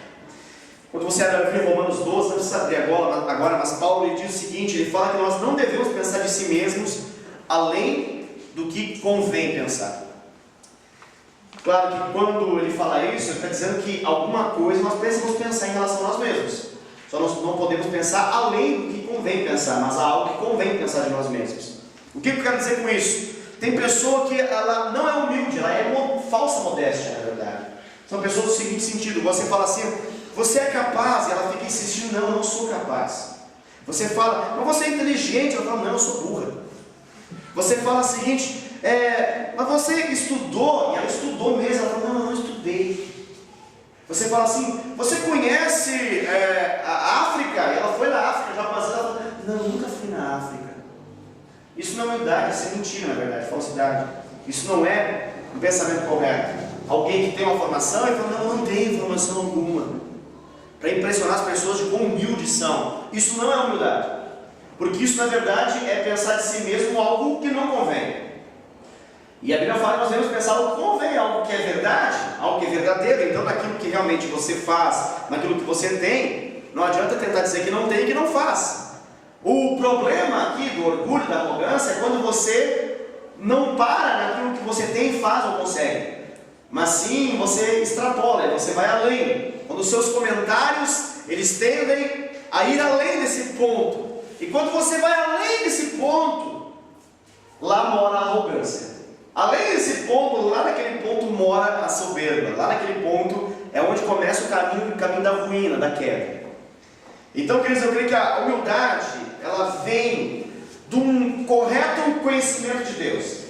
Quando você abre em Romanos 12, não precisa abrir agora, mas Paulo ele diz o seguinte, ele fala que nós não devemos pensar de si mesmos além do que convém pensar. Claro que quando ele fala isso, ele está dizendo que alguma coisa nós precisamos pensar em relação a nós mesmos. Só nós não podemos pensar além do que convém pensar, mas há algo que convém pensar de nós mesmos. O que eu quero dizer com isso? Tem pessoa que ela não é humilde, ela é uma falsa modéstia, na verdade. São pessoas do seguinte sentido, você fala assim, você é capaz, e ela fica insistindo, não, eu não sou capaz. Você fala, mas você é inteligente, ela fala, não, eu sou burra. Você fala o seguinte, mas você estudou, e ela estudou mesmo, ela fala, não, eu não estudei. Você fala assim, você conhece a África? E ela foi na África, já passou, ela fala, não, eu nunca fui na África. Isso não é humildade, isso é mentira, na verdade, falsidade. Isso não é um pensamento correto. Alguém que tem uma formação e fala, não tenho formação alguma, para impressionar as pessoas de quão humildes são. Isso não é humildade, porque isso na verdade é pensar de si mesmo algo que não convém. E a Bíblia fala que nós devemos pensar o que convém, algo que é verdade, algo que é verdadeiro. Então naquilo que realmente você faz, naquilo que você tem, não adianta tentar dizer que não tem e que não faz. O problema aqui do orgulho, da arrogância, é quando você não para naquilo que você tem, faz ou consegue, mas sim você extrapola, você vai além. Quando os seus comentários, eles tendem a ir além desse ponto. E quando você vai além desse ponto, lá mora a arrogância. Além desse ponto, lá naquele ponto mora a soberba. Lá naquele ponto é onde começa o caminho da ruína, da queda. Então, queridos, eu creio que a humildade, ela vem de um correto conhecimento de Deus.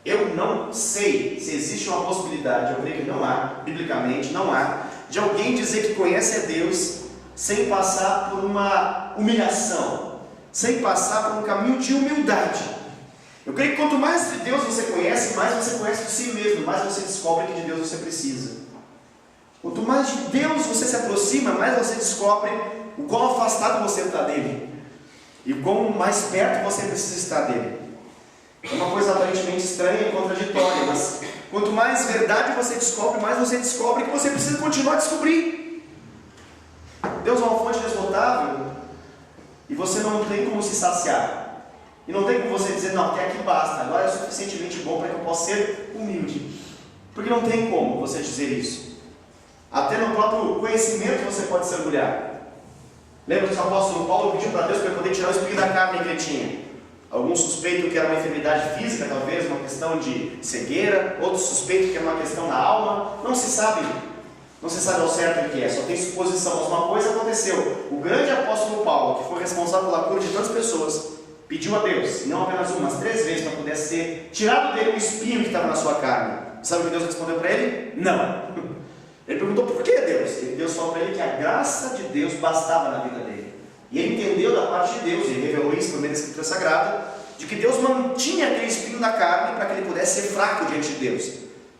Eu não sei se existe uma possibilidade, eu creio que não há, biblicamente não há, de alguém dizer que conhece a Deus sem passar por uma humilhação, sem passar por um caminho de humildade. Eu creio que quanto mais de Deus você conhece, mais você conhece de si mesmo, mais você descobre que de Deus você precisa. Quanto mais de Deus você se aproxima, mais você descobre o quão afastado você está dele e o quão mais perto você precisa estar dele. É uma coisa aparentemente estranha e contraditória, mas quanto mais verdade você descobre, mais você descobre que você precisa continuar a descobrir. Deus é uma fonte inesgotável e você não tem como se saciar. E não tem como você dizer, não, até aqui basta, agora é suficientemente bom para que eu possa ser humilde. Porque não tem como você dizer isso. Até no próprio conhecimento você pode se orgulhar. Lembra que o apóstolo Paulo pediu para Deus para poder tirar o espinho da carne que ele tinha? Alguns suspeitam que era uma enfermidade física, talvez uma questão de cegueira. Outros suspeitam que era uma questão na alma. Não se sabe ao certo o que é, só tem suposição. Mas uma coisa aconteceu. O grande apóstolo Paulo, que foi responsável pela cura de tantas pessoas, pediu a Deus, não apenas uma, mas 3 vezes, para poder ser tirado dele o espinho que estava na sua carne. Sabe o que Deus respondeu para ele? Não. Ele perguntou, por que Deus? E Deus falou para ele que a graça de Deus bastava na vida dele. E ele entendeu da parte de Deus, ele revelou isso por meio da Escritura Sagrada, de que Deus mantinha aquele espinho na carne para que ele pudesse ser fraco diante de Deus,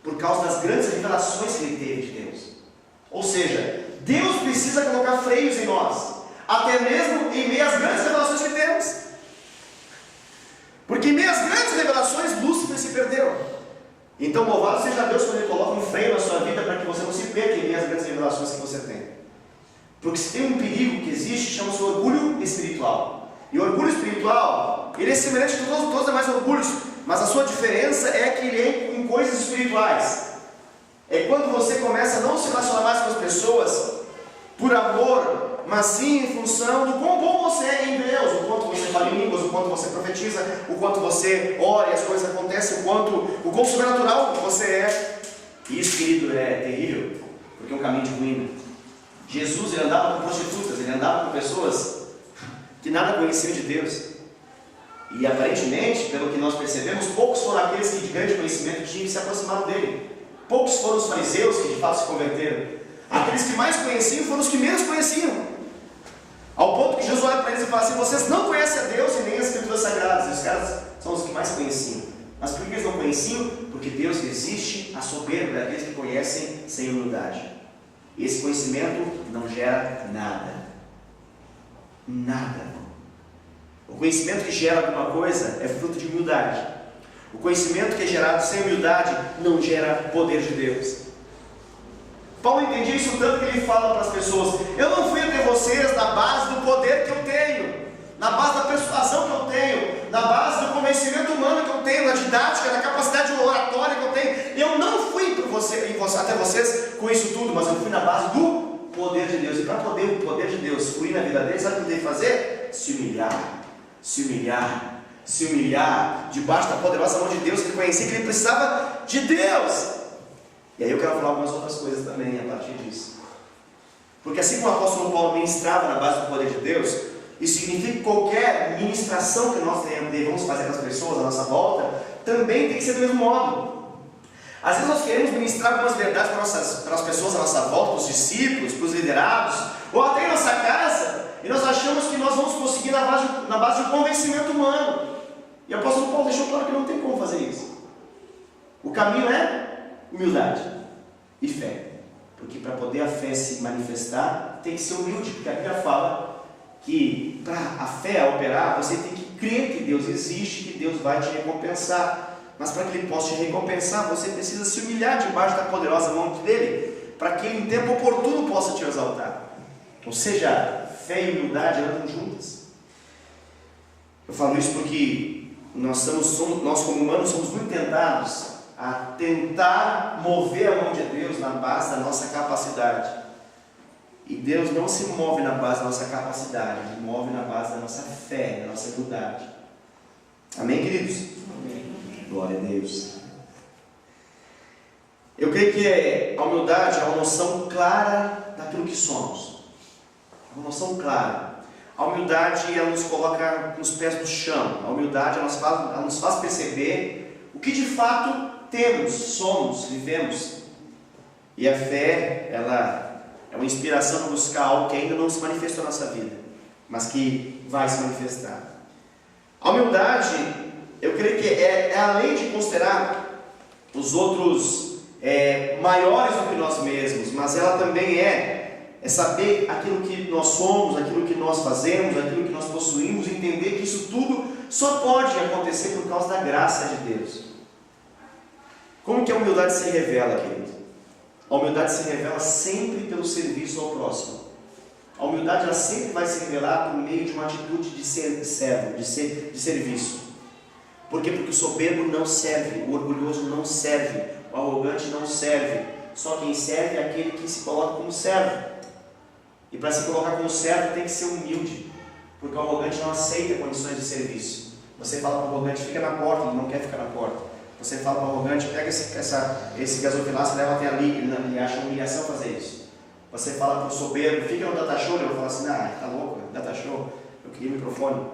por causa das grandes revelações que ele teve de Deus. Ou seja, Deus precisa colocar freios em nós, até mesmo em meio às grandes revelações que temos. Porque em meio às grandes revelações, Lúcifer se perdeu. Então louvado seja Deus quando Ele coloca um freio na sua vida para que você não se perca em meio às grandes revelações que você tem. Porque se tem um perigo que existe, chama-se orgulho espiritual. E o orgulho espiritual, ele é semelhante a todos os demais orgulhos, mas a sua diferença é que ele é em coisas espirituais. É quando você começa a não se relacionar mais com as pessoas por amor, mas sim em função do quão bom você é em Deus, o quanto você fala em línguas, o quanto você profetiza, o quanto você ora e as coisas acontecem, o quão sobrenatural você é. E isso, querido, é terrível, porque é um caminho de ruína. Jesus, ele andava com prostitutas, ele andava com pessoas que nada conheciam de Deus. E aparentemente, pelo que nós percebemos, poucos foram aqueles que de grande conhecimento tinham e se aproximaram dele. Poucos foram os fariseus que de fato se converteram. Aqueles que mais conheciam foram os que menos conheciam. Ao ponto que Jesus olha para eles e fala assim, vocês não conhecem a Deus e nem as Escrituras Sagradas. E os caras são os que mais conheciam. Mas por que eles não conheciam? Porque Deus resiste à soberba daqueles que conhecem sem humildade. Esse conhecimento não gera nada. Nada. O conhecimento que gera alguma coisa é fruto de humildade. O conhecimento que é gerado sem humildade não gera poder de Deus. Paulo entendia isso tanto que ele fala para as pessoas, eu não fui até vocês na base do poder que eu tenho, na base da persuasão que eu tenho, na base do convencimento humano que eu tenho, na didática, na capacidade oratória que eu tenho. Eu não fui até vocês com isso tudo, mas eu fui na base do poder de Deus. E para poder o poder de Deus fluir na vida deles, sabe o que tem que fazer? Se humilhar debaixo da poderosa mão de Deus. Ele conhecia que ele precisava de Deus. E aí eu quero falar algumas outras coisas também a partir disso. Porque assim como o apóstolo Paulo ministrava na base do poder de Deus, isso significa que qualquer ministração que nós devemos fazer para as pessoas à nossa volta, também tem que ser do mesmo modo. Às vezes nós queremos ministrar algumas verdades para as pessoas à nossa volta, para os discípulos, para os liderados, ou até em nossa casa, e nós achamos que nós vamos conseguir na base de um convencimento humano. E o apóstolo Paulo deixou claro que não tem como fazer isso. O caminho é humildade e fé. Porque para poder a fé se manifestar, tem que ser humilde, porque a Bíblia fala que para a fé operar, você tem que crer que Deus existe, que Deus vai te recompensar. Mas para que Ele possa te recompensar, você precisa se humilhar debaixo da poderosa mão dEle, para que Ele em tempo oportuno possa te exaltar. Ou seja, fé e humildade andam juntas. Eu falo isso porque nós como humanos somos muito tentados a tentar mover a mão de Deus na base da nossa capacidade. E Deus não se move na base da nossa capacidade, Ele move na base da nossa fé, da nossa humildade. Amém, queridos? Amém. Glória a Deus. Eu creio que a humildade é uma noção clara daquilo que somos. Uma noção clara. A humildade, ela nos coloca nos pés do chão. A humildade, ela nos faz perceber o que de fato temos, somos, vivemos. E a fé, ela é uma inspiração para buscar algo que ainda não se manifestou na nossa vida, mas que vai se manifestar. A humildade, eu creio que é além de considerar os outros maiores do que nós mesmos, mas ela também é saber aquilo que nós somos, aquilo que nós fazemos, aquilo que nós possuímos, entender que isso tudo só pode acontecer por causa da graça de Deus. Como que a humildade se revela, querido? A humildade se revela sempre pelo serviço ao próximo. A humildade, ela sempre vai se revelar por meio de uma atitude de servo, de serviço. Por quê? Porque o soberbo não serve, o orgulhoso não serve, o arrogante não serve. Só quem serve é aquele que se coloca como servo. E para se colocar como servo tem que ser humilde, porque o arrogante não aceita condições de serviço. Você fala para o arrogante, fica na porta, ele não quer ficar na porta. Você fala para o arrogante, pega esse gasofilaço e leva até ali, ele acha humilhação fazer isso. Você fala para o soberbo, fica no data show, ele vai falar assim, tá louco, data show, eu queria microfone.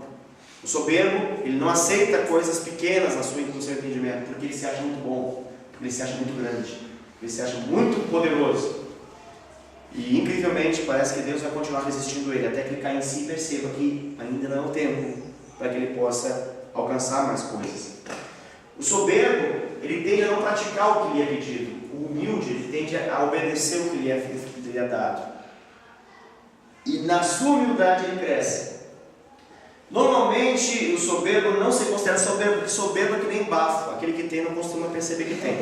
O soberbo, ele não aceita coisas pequenas no seu entendimento, porque ele se acha muito bom, porque ele se acha muito grande, porque ele se acha muito poderoso. E incrivelmente parece que Deus vai continuar resistindo ele, até que ele caia em si e perceba que ainda não é o tempo para que ele possa alcançar mais coisas. O soberbo, ele tende a não praticar o que lhe é pedido. O humilde, ele tende a obedecer o que lhe é dado. E na sua humildade ele cresce. Normalmente o soberbo não se considera soberbo, porque soberbo é que nem bafo. Aquele que tem não costuma perceber que tem.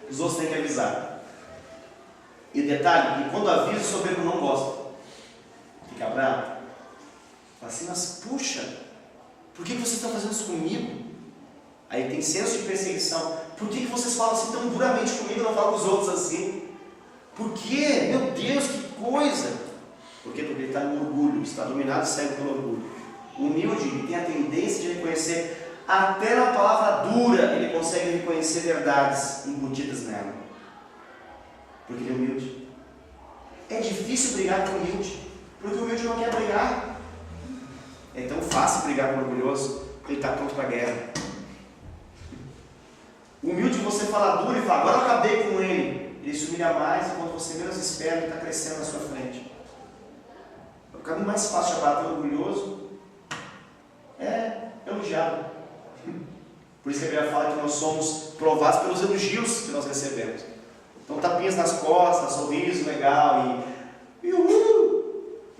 Os outros têm que avisar. E detalhe, que quando avisa, o soberbo não gosta. Fica bravo. Fala assim, mas puxa, por que vocês estão fazendo isso comigo? Aí tem senso de perseguição. Por que vocês falam assim tão duramente comigo e não falam com os outros assim? Por quê? Meu Deus, que coisa! Por quê? Porque ele está no orgulho, está dominado e cego pelo orgulho. O humilde, ele tem a tendência de reconhecer, até na palavra dura, ele consegue reconhecer verdades embutidas nela. Porque ele é humilde. É difícil brigar com o humilde, porque o humilde não quer brigar. É tão fácil brigar com o orgulhoso, ele está pronto para a guerra. O humilde, você fala duro e fala, agora eu acabei com ele. Ele se humilha mais, enquanto você menos espera, ele está crescendo na sua frente. O caminho mais fácil de abater o orgulhoso é elogiado. Por isso que a Bíblia fala que nós somos provados pelos elogios que nós recebemos. Então, tapinhas nas costas, sorriso legal e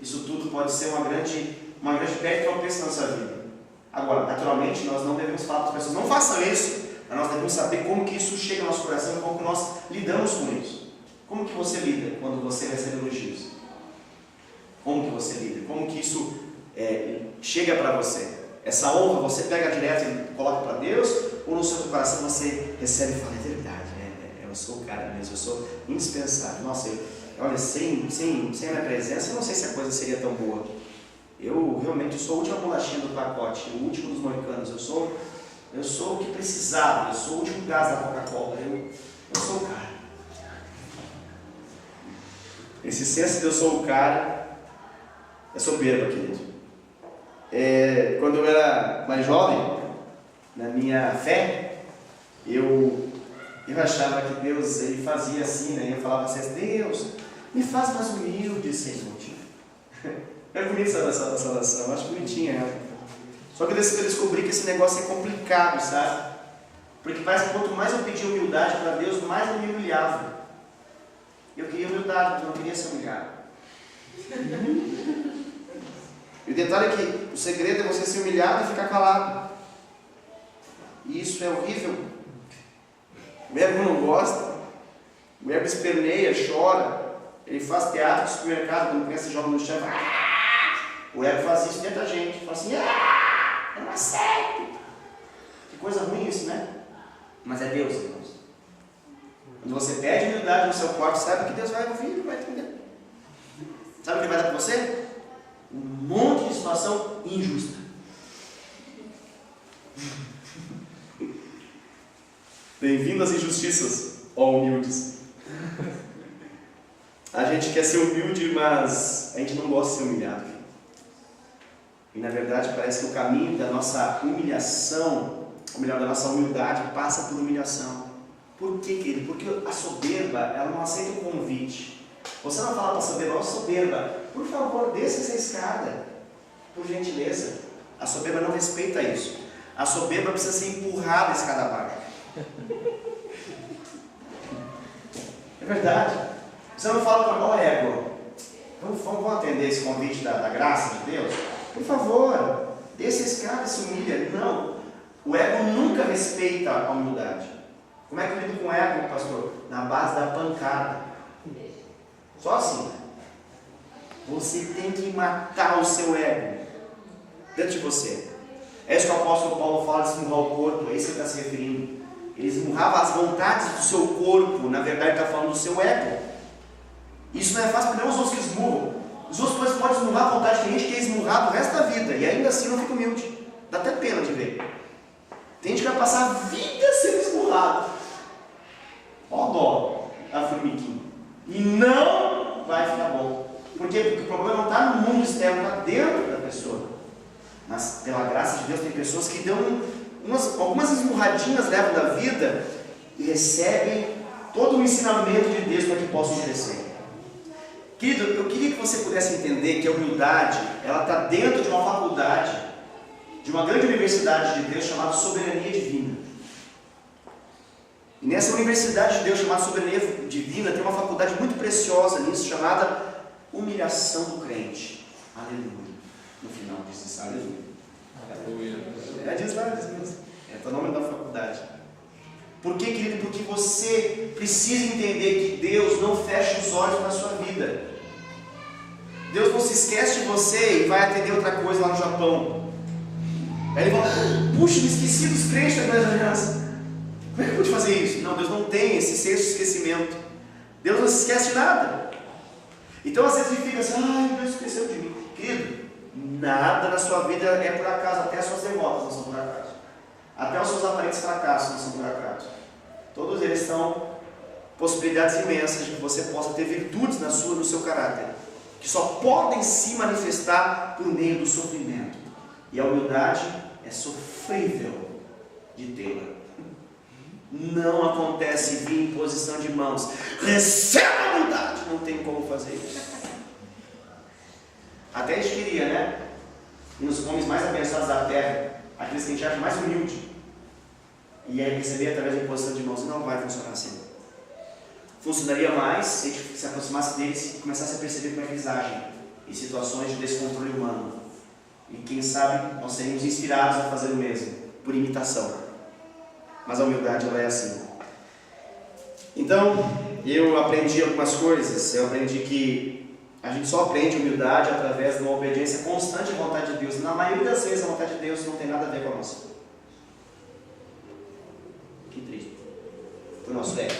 isso tudo pode ser uma grande pedra de tropeço na nossa vida. Agora, naturalmente, nós não devemos falar para as pessoas, não façam isso, mas nós devemos saber como que isso chega ao nosso coração e como nós lidamos com isso. Como que você lida quando você recebe elogios? Como que você lida? Como que isso chega para você? Essa honra você pega direto e coloca para Deus, ou no seu coração você recebe e fala, é verdade, eu sou o cara mesmo, eu sou indispensável. Nossa, olha, sem a minha presença, eu não sei se a coisa seria tão boa. Eu realmente sou a última bolachinha do pacote, o último dos moicanos. Eu sou Eu sou o que precisava, eu sou o último gás da Coca-Cola, eu sou o cara. Esse senso de eu sou o cara é soberba, querido. Quando eu era mais jovem, na minha fé, eu achava que Deus, Ele fazia assim, né? Eu falava assim, Deus, me faz mais humilde, Senhor. É bonita essa oração, eu acho bonitinha ela. Só que eu descobri que esse negócio é complicado, sabe? Porque parece que quanto mais eu pedia humildade para Deus, mais eu me humilhava. Eu queria humildade, eu não queria ser humilhado. E o detalhe é que o segredo é você ser humilhado e ficar calado. E isso é horrível. O ego não gosta. O ego esperneia, chora. Ele faz teatro no supermercado, quando a criança joga no chão. O ego faz isso dentro da gente. Fala assim, eu não aceito. Que coisa ruim isso, né? Mas é Deus, irmãos. Quando você pede humildade no seu quarto, sabe que Deus vai ouvir e vai entender. Sabe o que vai dar para você? Um monte de situação injusta. Bem-vindo às injustiças, ó humildes. A gente quer ser humilde, mas a gente não gosta de ser humilhado. E na verdade parece que o caminho da nossa humilhação, ou melhor, da nossa humildade, passa por humilhação. Por quê, querido? Porque a soberba, ela não aceita o convite. Você não fala para a soberba, ó soberba, por favor, desça essa escada, por gentileza. A soberba não respeita isso. A soberba precisa ser empurrada a escada abaixo. É verdade. Você não fala para ó ego, vamos atender esse convite da graça de Deus? Por favor, desça a escada e se humilha. Não, o ego nunca respeita a humildade. Como é que eu lido com o ego, pastor? Na base da pancada. Só assim. Você tem que matar o seu ego dentro de você. É isso que o apóstolo Paulo fala de esmurrar o corpo, é isso que ele está se referindo. Ele esmurrava as vontades do seu corpo, na verdade ele está falando do seu ego. Isso não é fácil, porque não é os outros que esmurram. Os outros podem esmurrar a vontade, tem gente que é esmurrado o resto da vida, e ainda assim não fica humilde. Dá até pena de ver. Tem gente que vai passar a vida sendo esmurrado. Ó dó, a formiguinha. E não vai ficar bom. Por quê? Porque o problema não está no mundo externo, está dentro da pessoa. Mas pela graça de Deus tem pessoas que dão algumas esmurradinhas, levam da vida e recebem todo o ensinamento de Deus para que possam crescer. Querido, eu queria que você pudesse entender que a humildade, ela está dentro de uma faculdade, de uma grande universidade de Deus chamada Soberania Divina. E nessa universidade de Deus chamada Soberania Divina tem uma faculdade muito preciosa nisso, chamada Humilhação do Crente. Aleluia. No final diz isso, aleluia. Diz lá, diz mesmo. É o nome da faculdade. Por que, querido? Porque você precisa entender que Deus não fecha os olhos na sua vida. Deus não se esquece de você e vai atender outra coisa lá no Japão. Aí ele fala, puxa, me esqueci dos crentes da Igreja da Aliança. Como é que eu pude fazer isso? Não, Deus não tem esse senso de esquecimento. Deus não se esquece de nada. Então às vezes ele fica assim, ai, Deus esqueceu de mim. Querido, nada na sua vida é por acaso, até as suas derrotas não são por acaso. Até os seus aparentes fracassos não são por acaso. Todos eles são possibilidades imensas de que você possa ter virtudes no seu caráter, que só podem se manifestar por meio do sofrimento. E a humildade é sofrível de tê-la. Não acontece vir em posição de mãos. Receba a humildade. Não tem como fazer isso. Até a gente queria, né? E nos homens mais abençoados da terra, aqueles que a gente acha mais humilde, e aí receber através da imposição de mãos, não vai funcionar assim. Funcionaria mais se a gente se aproximasse deles e começasse a perceber como é que eles agem em situações de descontrole humano. E quem sabe nós seríamos inspirados a fazer o mesmo, por imitação. Mas a humildade ela é assim. Então, eu aprendi algumas coisas. Eu aprendi que a gente só aprende humildade através de uma obediência constante à vontade de Deus. Na maioria das vezes a vontade de Deus não tem nada a ver com a nossa. Que triste. Foi o nosso ego.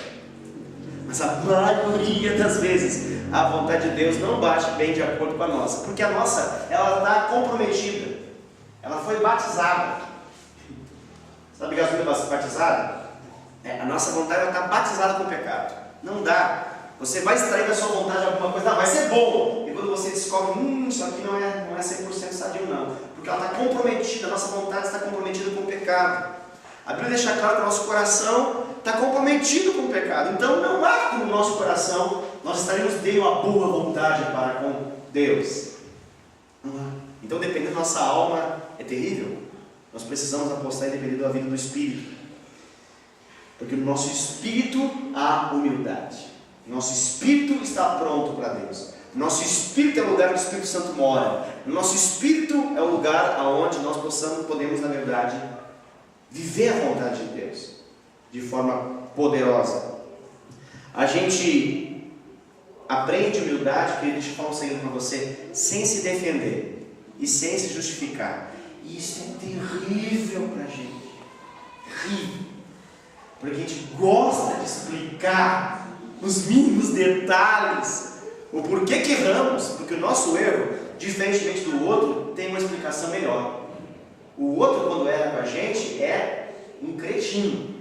Mas a maioria das vezes a vontade de Deus não bate bem de acordo com a nossa. Porque a nossa, ela está comprometida. Ela foi batizada. Sabe que a vida batizada? A nossa vontade está batizada com o pecado. Não dá. Você vai extrair da sua vontade alguma coisa, vai ser bom. E quando você descobre, isso aqui não é 100% sadio não. Porque ela está comprometida, a nossa vontade está comprometida com o pecado. A Bíblia deixa claro que o nosso coração está comprometido com o pecado. Então não há que no nosso coração nós estaremos de uma boa vontade para com Deus. Não há. Então dependendo da nossa alma é terrível. Nós precisamos apostar em depender da vida do Espírito. Porque no nosso espírito há humildade. Nosso espírito está pronto para Deus. Nosso espírito é o lugar onde o Espírito Santo mora. Nosso espírito é o lugar onde nós podemos, na verdade, viver a vontade de Deus de forma poderosa. A gente aprende humildade, querido, deixa eu falar um segredo para você, sem se defender e sem se justificar. E isso é terrível para a gente. Terrível. Porque a gente gosta de explicar nos mínimos detalhes o porquê que erramos, porque o nosso erro, diferentemente do outro, tem uma explicação melhor. O outro, quando erra com a gente, é um cretino.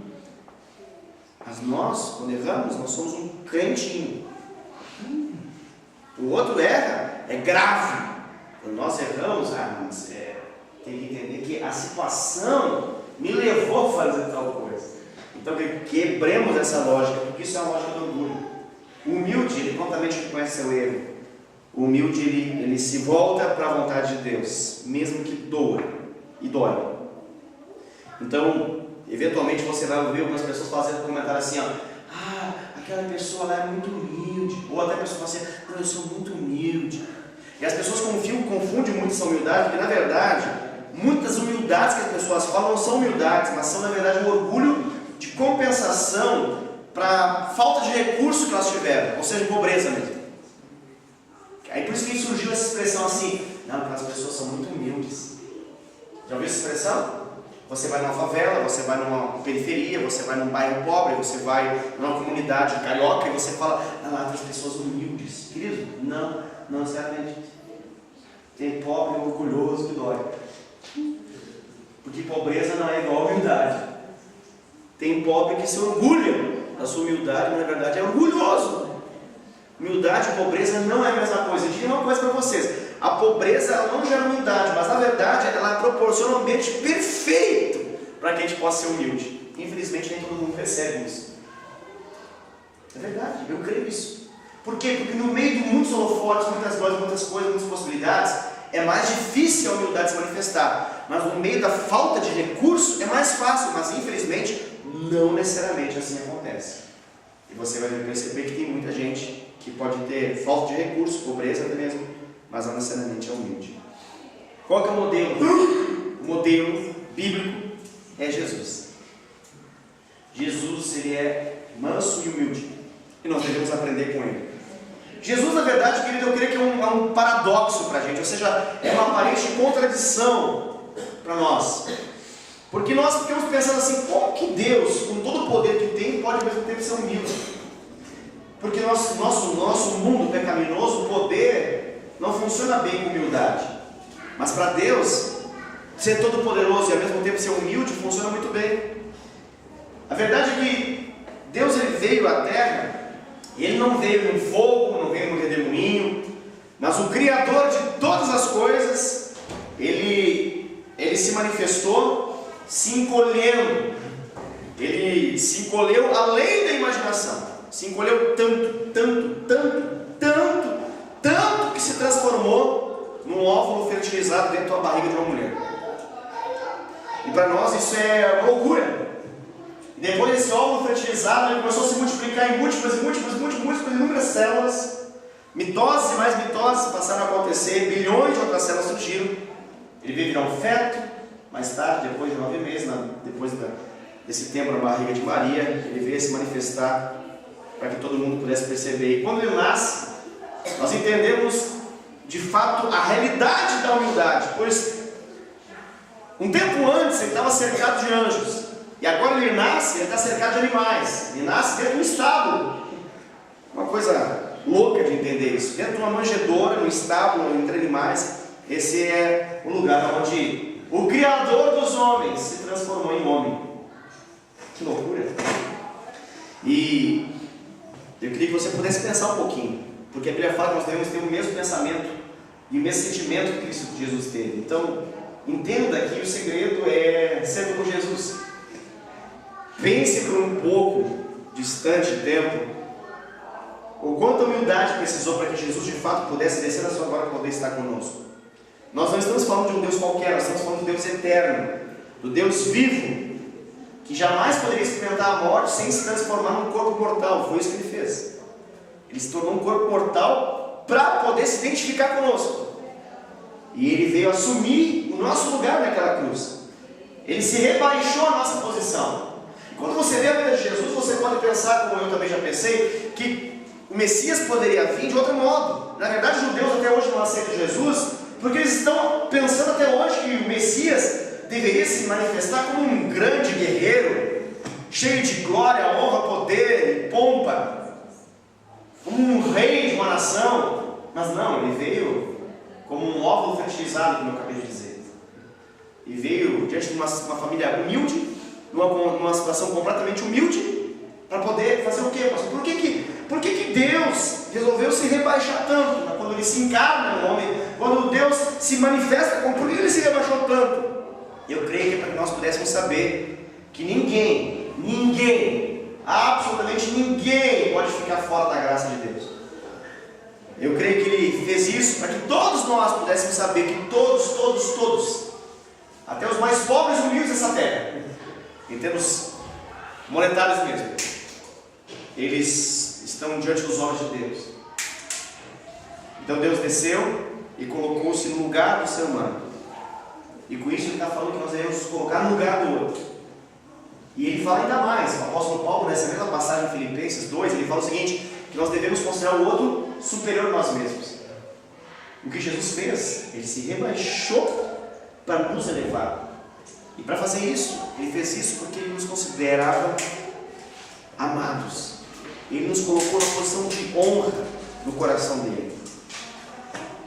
Mas nós, quando erramos, nós somos um crentinho. O outro erra, é grave. Quando nós erramos, mas tem que entender que a situação me levou a fazer tal coisa. Então quebremos essa lógica, porque isso é uma lógica do orgulho. O humilde, ele prontamente reconhece seu erro. O humilde, ele se volta para a vontade de Deus, mesmo que doa e dói. Então, eventualmente você vai ouvir algumas pessoas fazendo comentário assim, aquela pessoa lá é muito humilde. Ou até a pessoa fala assim, não, eu sou muito humilde. E as pessoas confundem muito essa humildade, porque na verdade, muitas humildades que as pessoas falam não são humildades, mas são na verdade um orgulho de compensação para falta de recurso que elas tiveram, ou seja, pobreza mesmo. Aí por isso que surgiu essa expressão assim, não, porque as pessoas são muito humildes. Já ouviu essa expressão? Você vai numa favela, você vai numa periferia, você vai num bairro pobre, você vai numa comunidade carioca e você fala, lá tem pessoas humildes. Querido, não necessariamente. Tem pobre orgulhoso que dói. Porque pobreza não é igual a humildade. Tem pobre que se orgulha da sua humildade, mas na verdade é orgulhoso. Humildade e pobreza não é a mesma coisa. Eu digo uma coisa para vocês. A pobreza ela não gera humildade, mas na verdade ela proporciona um ambiente perfeito para que a gente possa ser humilde. Infelizmente nem todo mundo percebe isso. É verdade, eu creio nisso. Por quê? Porque no meio de muitos holofotes, muitas glórias, muitas coisas, muitas possibilidades, é mais difícil a humildade se manifestar. Mas no meio da falta de recurso é mais fácil, mas infelizmente não necessariamente assim acontece. E você vai perceber que tem muita gente que pode ter falta de recurso, pobreza até mesmo, mas não necessariamente é humilde. Qual que é o modelo? O modelo bíblico é Jesus. Jesus, ele é manso e humilde. E nós devemos aprender com ele. Jesus, na verdade, querido, eu creio que é um paradoxo para a gente, ou seja, é uma aparente contradição para nós. Porque nós ficamos pensando assim, como que Deus, com todo o poder que tem, pode ao mesmo tempo ser humilde? Porque nosso mundo pecaminoso, o poder não funciona bem com humildade. Mas para Deus, ser todo poderoso e ao mesmo tempo ser humilde, funciona muito bem. A verdade é que Deus ele veio à Terra, e Ele não veio no fogo, não veio no redemoinho, mas o Criador de todas as coisas, Ele se manifestou se encolhendo. Ele se encolheu além da imaginação. Se encolheu tanto que se transformou num óvulo fertilizado dentro da barriga de uma mulher. E para nós isso é loucura. E depois desse óvulo fertilizado, ele começou a se multiplicar em múltiplas, inúmeras células. Mitoses e mais mitoses passaram a acontecer, bilhões de outras células surgiram. Ele veio virar um feto, mais tarde, depois de 9 meses, depois desse tempo na barriga de Maria, ele veio se manifestar para que todo mundo pudesse perceber. E quando ele nasce, nós entendemos de fato a realidade da humildade, pois um tempo antes ele estava cercado de anjos, e agora ele nasce, ele está cercado de animais, ele nasce dentro de um estábulo. Uma coisa louca de entender isso, dentro de uma manjedoura, num estábulo, entre animais. Esse é o lugar onde o Criador dos homens se transformou em homem. Que loucura! E eu queria que você pudesse pensar um pouquinho, porque a Bíblia fala que nós devemos ter o mesmo pensamento e o mesmo sentimento que Cristo Jesus teve. Então, entenda que o segredo é ser como Jesus. Pense por um pouco distante tempo o quanto a humildade precisou para que Jesus de fato pudesse descer na sua glória e poder estar conosco. Nós não estamos falando de um Deus qualquer, nós estamos falando de um Deus eterno, do Deus vivo, que jamais poderia experimentar a morte sem se transformar num corpo mortal. Foi isso que ele fez. Ele se tornou um corpo mortal para poder se identificar conosco. E ele veio assumir o nosso lugar naquela cruz. Ele se rebaixou a nossa posição. E quando você vê a vida de Jesus, você pode pensar, como eu também já pensei, que o Messias poderia vir de outro modo. Na verdade, os judeus até hoje não aceitam Jesus, porque eles estão pensando até hoje que o Messias deveria se manifestar como um grande guerreiro, cheio de glória, honra, poder e pompa, como um rei de uma nação. Mas não, ele veio como um óvulo fertilizado, como eu acabei de dizer. E veio diante de uma família humilde, numa situação completamente humilde, para poder fazer o quê, pastor? Por que Deus resolveu se rebaixar tanto? Quando ele se encarna no homem, quando Deus se manifesta, por que ele se rebaixou tanto? Eu creio que é para que nós pudéssemos saber que ninguém, absolutamente ninguém pode ficar fora da graça de Deus. Eu creio que ele fez isso para que todos nós pudéssemos saber que todos, até os mais pobres e humildes dessa terra, em termos monetários mesmo, eles estão diante dos olhos de Deus. Então Deus desceu e colocou-se no lugar do ser humano. E com isso ele está falando que nós devemos nos colocar no lugar do outro. E ele fala ainda mais, o apóstolo Paulo, nessa mesma passagem em Filipenses 2, ele fala o seguinte, que nós devemos considerar o outro superior a nós mesmos. O que Jesus fez, ele se rebaixou para nos elevar. E para fazer isso, ele fez isso porque ele nos considerava amados. Ele nos colocou na posição de honra no coração dele.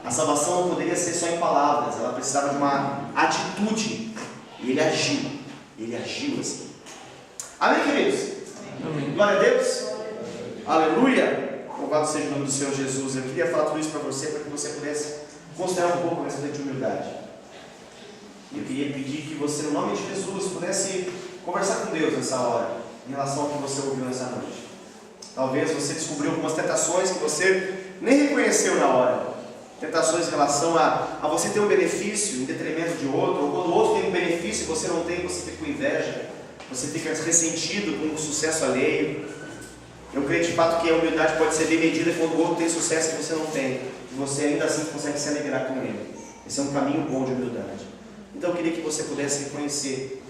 A salvação não poderia ser só em palavras, ela precisava de uma atitude. E ele agiu assim. Amém, queridos? Amém. Glória a Deus. Aleluia. Louvado seja o nome do Senhor Jesus. Eu queria falar tudo isso para você, para que você pudesse considerar um pouco a respeito de humildade. Eu queria pedir que você, no nome de Jesus, pudesse conversar com Deus nessa hora, em relação ao que você ouviu nessa noite. Talvez você descobriu algumas tentações que você nem reconheceu na hora. Tentações em relação a você ter um benefício em detrimento de outro, ou quando o outro tem um benefício e você não tem, você fica com inveja, você fica ressentido com o sucesso alheio. Eu creio de fato que a humildade pode ser bem medida quando o outro tem sucesso e você não tem, e você ainda assim consegue se alegrar com ele. Esse é um caminho bom de humildade. Então eu queria que você pudesse reconhecer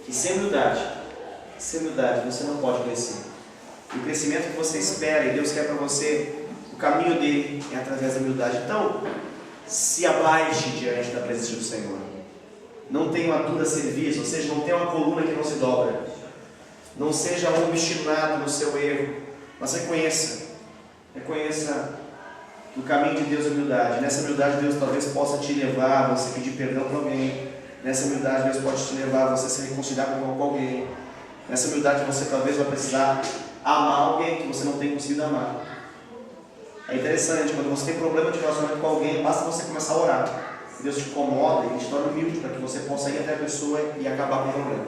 que sem humildade você não pode crescer. E o crescimento que você espera e Deus quer para você, o caminho dele é através da humildade. Então, se abaixe diante da presença do Senhor. Não tenha uma dura cerviz, ou seja, não tenha uma coluna que não se dobra. Não seja um obstinado no seu erro, mas reconheça o caminho de Deus é humildade. Nessa humildade Deus talvez possa te levar a você pedir perdão para alguém. Nessa humildade Deus pode te levar a você se reconciliar com alguém. Nessa humildade você talvez vai precisar amar alguém que você não tem conseguido amar. É interessante, quando você tem problema de relacionamento com alguém, basta você começar a orar. Deus te incomoda e te torna humilde para que você possa ir até a pessoa e acabar com o problema.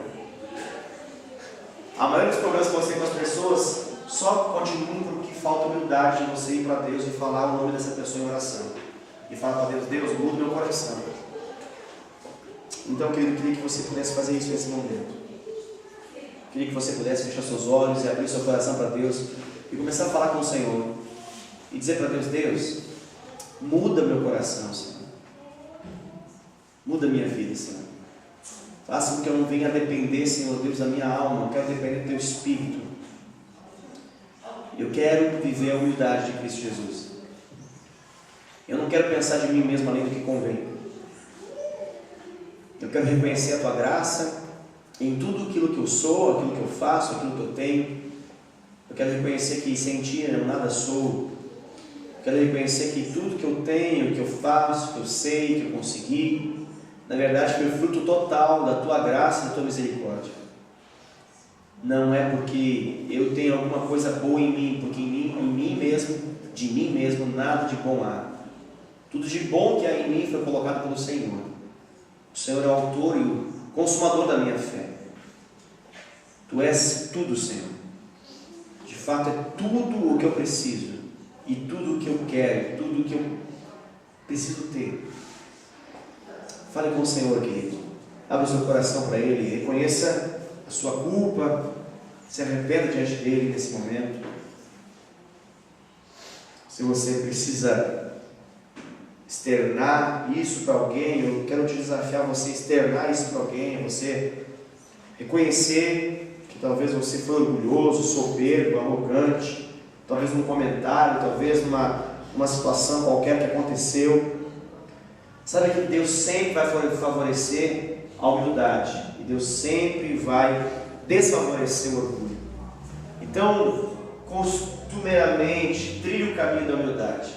A maioria dos problemas que você tem com as pessoas só continuam porque falta humildade de você ir para Deus e falar o nome dessa pessoa em oração. E falar para Deus, Deus, muda meu coração. Então, querido, eu queria que você pudesse fazer isso nesse momento. Eu queria que você pudesse fechar seus olhos e abrir seu coração para Deus e começar a falar com o Senhor. E dizer para Deus, Deus, muda meu coração, Senhor. Muda minha vida, Senhor. Faça com que eu não venha depender, Senhor Deus, da minha alma. Eu quero depender do Teu Espírito. Eu quero viver a humildade de Cristo Jesus. Eu não quero pensar de mim mesmo além do que convém. Eu quero reconhecer a Tua graça em tudo aquilo que eu sou, aquilo que eu faço, aquilo que eu tenho. Eu quero reconhecer que sem Ti eu nada sou. Eu quero reconhecer que tudo que eu tenho, que eu faço, que eu sei, que eu consegui, na verdade foi o fruto total da Tua graça e da Tua misericórdia. não é porque eu tenho alguma coisa boa em mim, porque em mim mesmo, de mim mesmo, nada de bom há. Tudo de bom que há em mim foi colocado pelo Senhor. O Senhor é o autor e o consumador da minha fé. Tu és tudo, Senhor. De fato, é tudo o que eu preciso, e tudo o que eu quero, tudo o que eu preciso ter. Fale com o Senhor, querido. Abra o seu coração para Ele, reconheça a sua culpa, se arrependa diante dEle nesse momento. Se você precisa externar isso para alguém, eu quero te desafiar a você externar isso para alguém, você reconhecer que talvez você foi orgulhoso, soberbo, arrogante, talvez num comentário, talvez numa situação qualquer que aconteceu. Sabe que Deus sempre vai favorecer a humildade, e Deus sempre vai desfavorecer o orgulho. Então, costumeiramente, trilhe o caminho da humildade.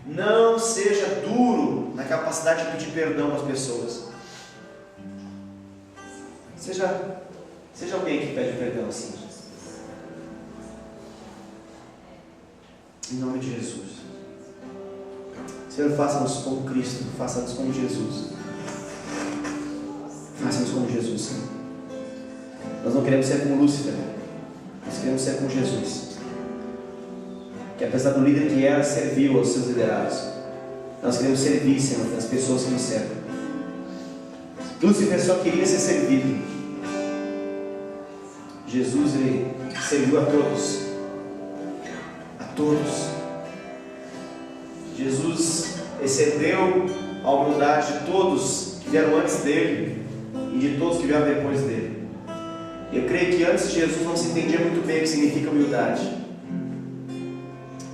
Não seja duro na capacidade de pedir perdão para as pessoas. Seja alguém que pede perdão assim. Em nome de Jesus. Senhor, faça-nos como Cristo, faça-nos como Jesus. Faça-nos como Jesus, Senhor. Nós não queremos ser como Lúcifer, nós queremos ser como Jesus, que apesar do líder que era, serviu aos seus liderados. Nós queremos servir, Senhor, das pessoas que nos servem. Lúcifer só queria ser servido. Jesus, Ele serviu a todos. A todos. Jesus excedeu a humildade de todos que vieram antes dele e de todos que vieram depois dele. Eu creio que antes de Jesus não se entendia muito bem o que significa humildade,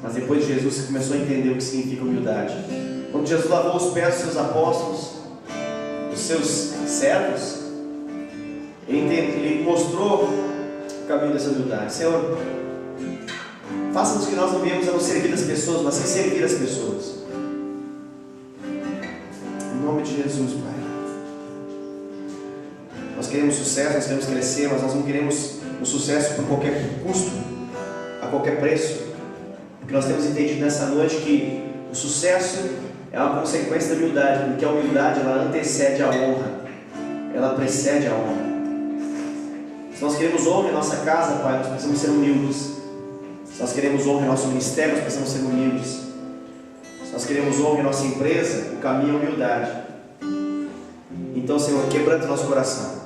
mas depois de Jesus você começou a entender o que significa humildade. Quando Jesus lavou os pés dos seus apóstolos, dos seus servos, Ele mostrou o caminho dessa humildade. Senhor, faça-nos que nós não viemos a não servir as pessoas, mas sim servir as pessoas. Em nome de Jesus, Pai. Nós queremos sucesso, nós queremos crescer, mas nós não queremos o sucesso por qualquer custo, a qualquer preço. Porque nós temos entendido nessa noite que o sucesso é uma consequência da humildade, porque a humildade ela antecede a honra, ela precede a honra. Se nós queremos honra em nossa casa, Pai, nós precisamos ser humildes. Se nós queremos honra em nosso ministério, nós precisamos ser humildes. Se nós queremos honra em nossa empresa, o caminho é a humildade. Então, Senhor, quebranta o nosso coração.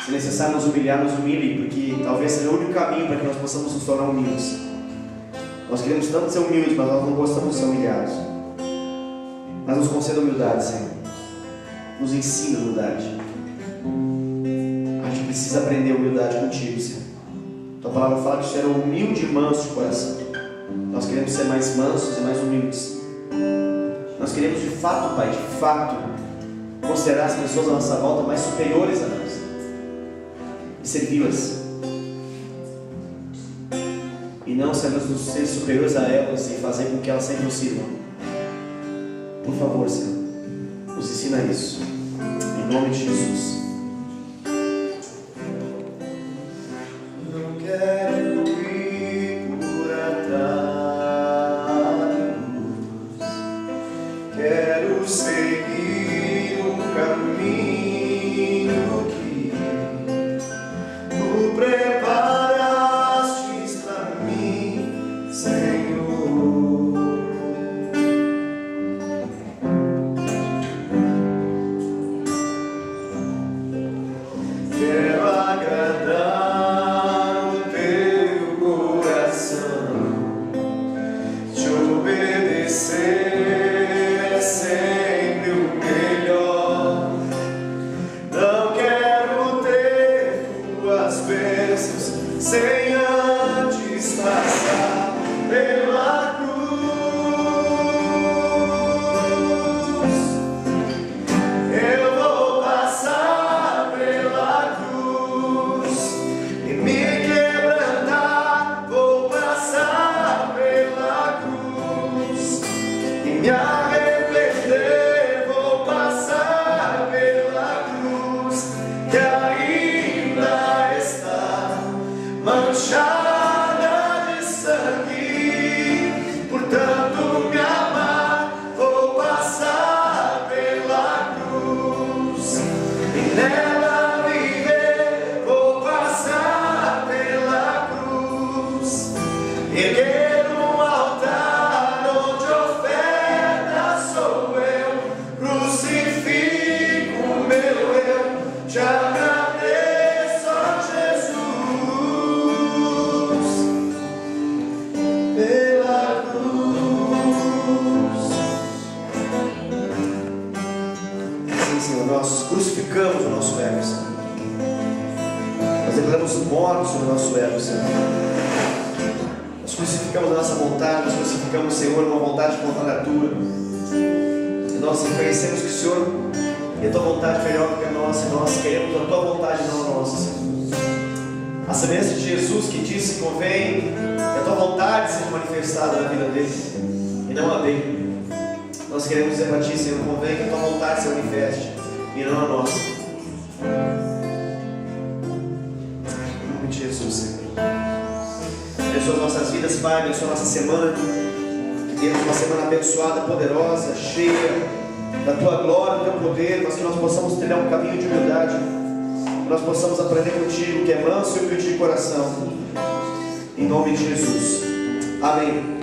Se necessário nos humilhar, nos humilhe, porque talvez seja o único caminho para que nós possamos nos tornar humildes. Nós queremos tanto ser humildes, mas nós não gostamos de ser humilhados. Mas nos conceda humildade, Senhor. Nos ensina humildade. A gente precisa aprender humildade contigo, Senhor. Tua palavra fala que o Senhor é humilde e manso de coração. Nós queremos ser mais mansos e mais humildes. Nós queremos de fato, Pai, de fato, considerar as pessoas à nossa volta mais superiores a nós e servi-las, e não ser superiores a elas e fazer com que elas sempre nos sirvam. Por favor, Senhor, nos ensina isso, em nome de Jesus. Não quero ir por atalhos, quero seguir o caminho que tu preparaste para mim, Senhor. Quero agradar o teu coração, te obedecer é sempre o meu Senhor, nós crucificamos o nosso ego, Senhor. Nós declaramos morte sobre o nosso ego, Senhor. Nós crucificamos a nossa vontade, nós crucificamos, Senhor, uma vontade contrária à tua. E nós reconhecemos que o Senhor e a tua vontade é melhor do que a nossa, e nós queremos a tua vontade, não a nossa, Senhor. A semelhança de Jesus que disse que convém que a tua vontade seja manifestada na vida dele e não a dele. Nós queremos dizer para ti, Senhor, convém que a tua vontade se manifeste e não a nossa. Em nome de Jesus, Senhor. Abençoa as nossas vidas, Pai, abençoa a nossa semana. Que tenhamos uma semana abençoada, poderosa, cheia da tua glória, do teu poder, mas que nós possamos trilhar um caminho de humildade. Que nós possamos aprender contigo, que é manso e humilde de coração. Em nome de Jesus. Amém.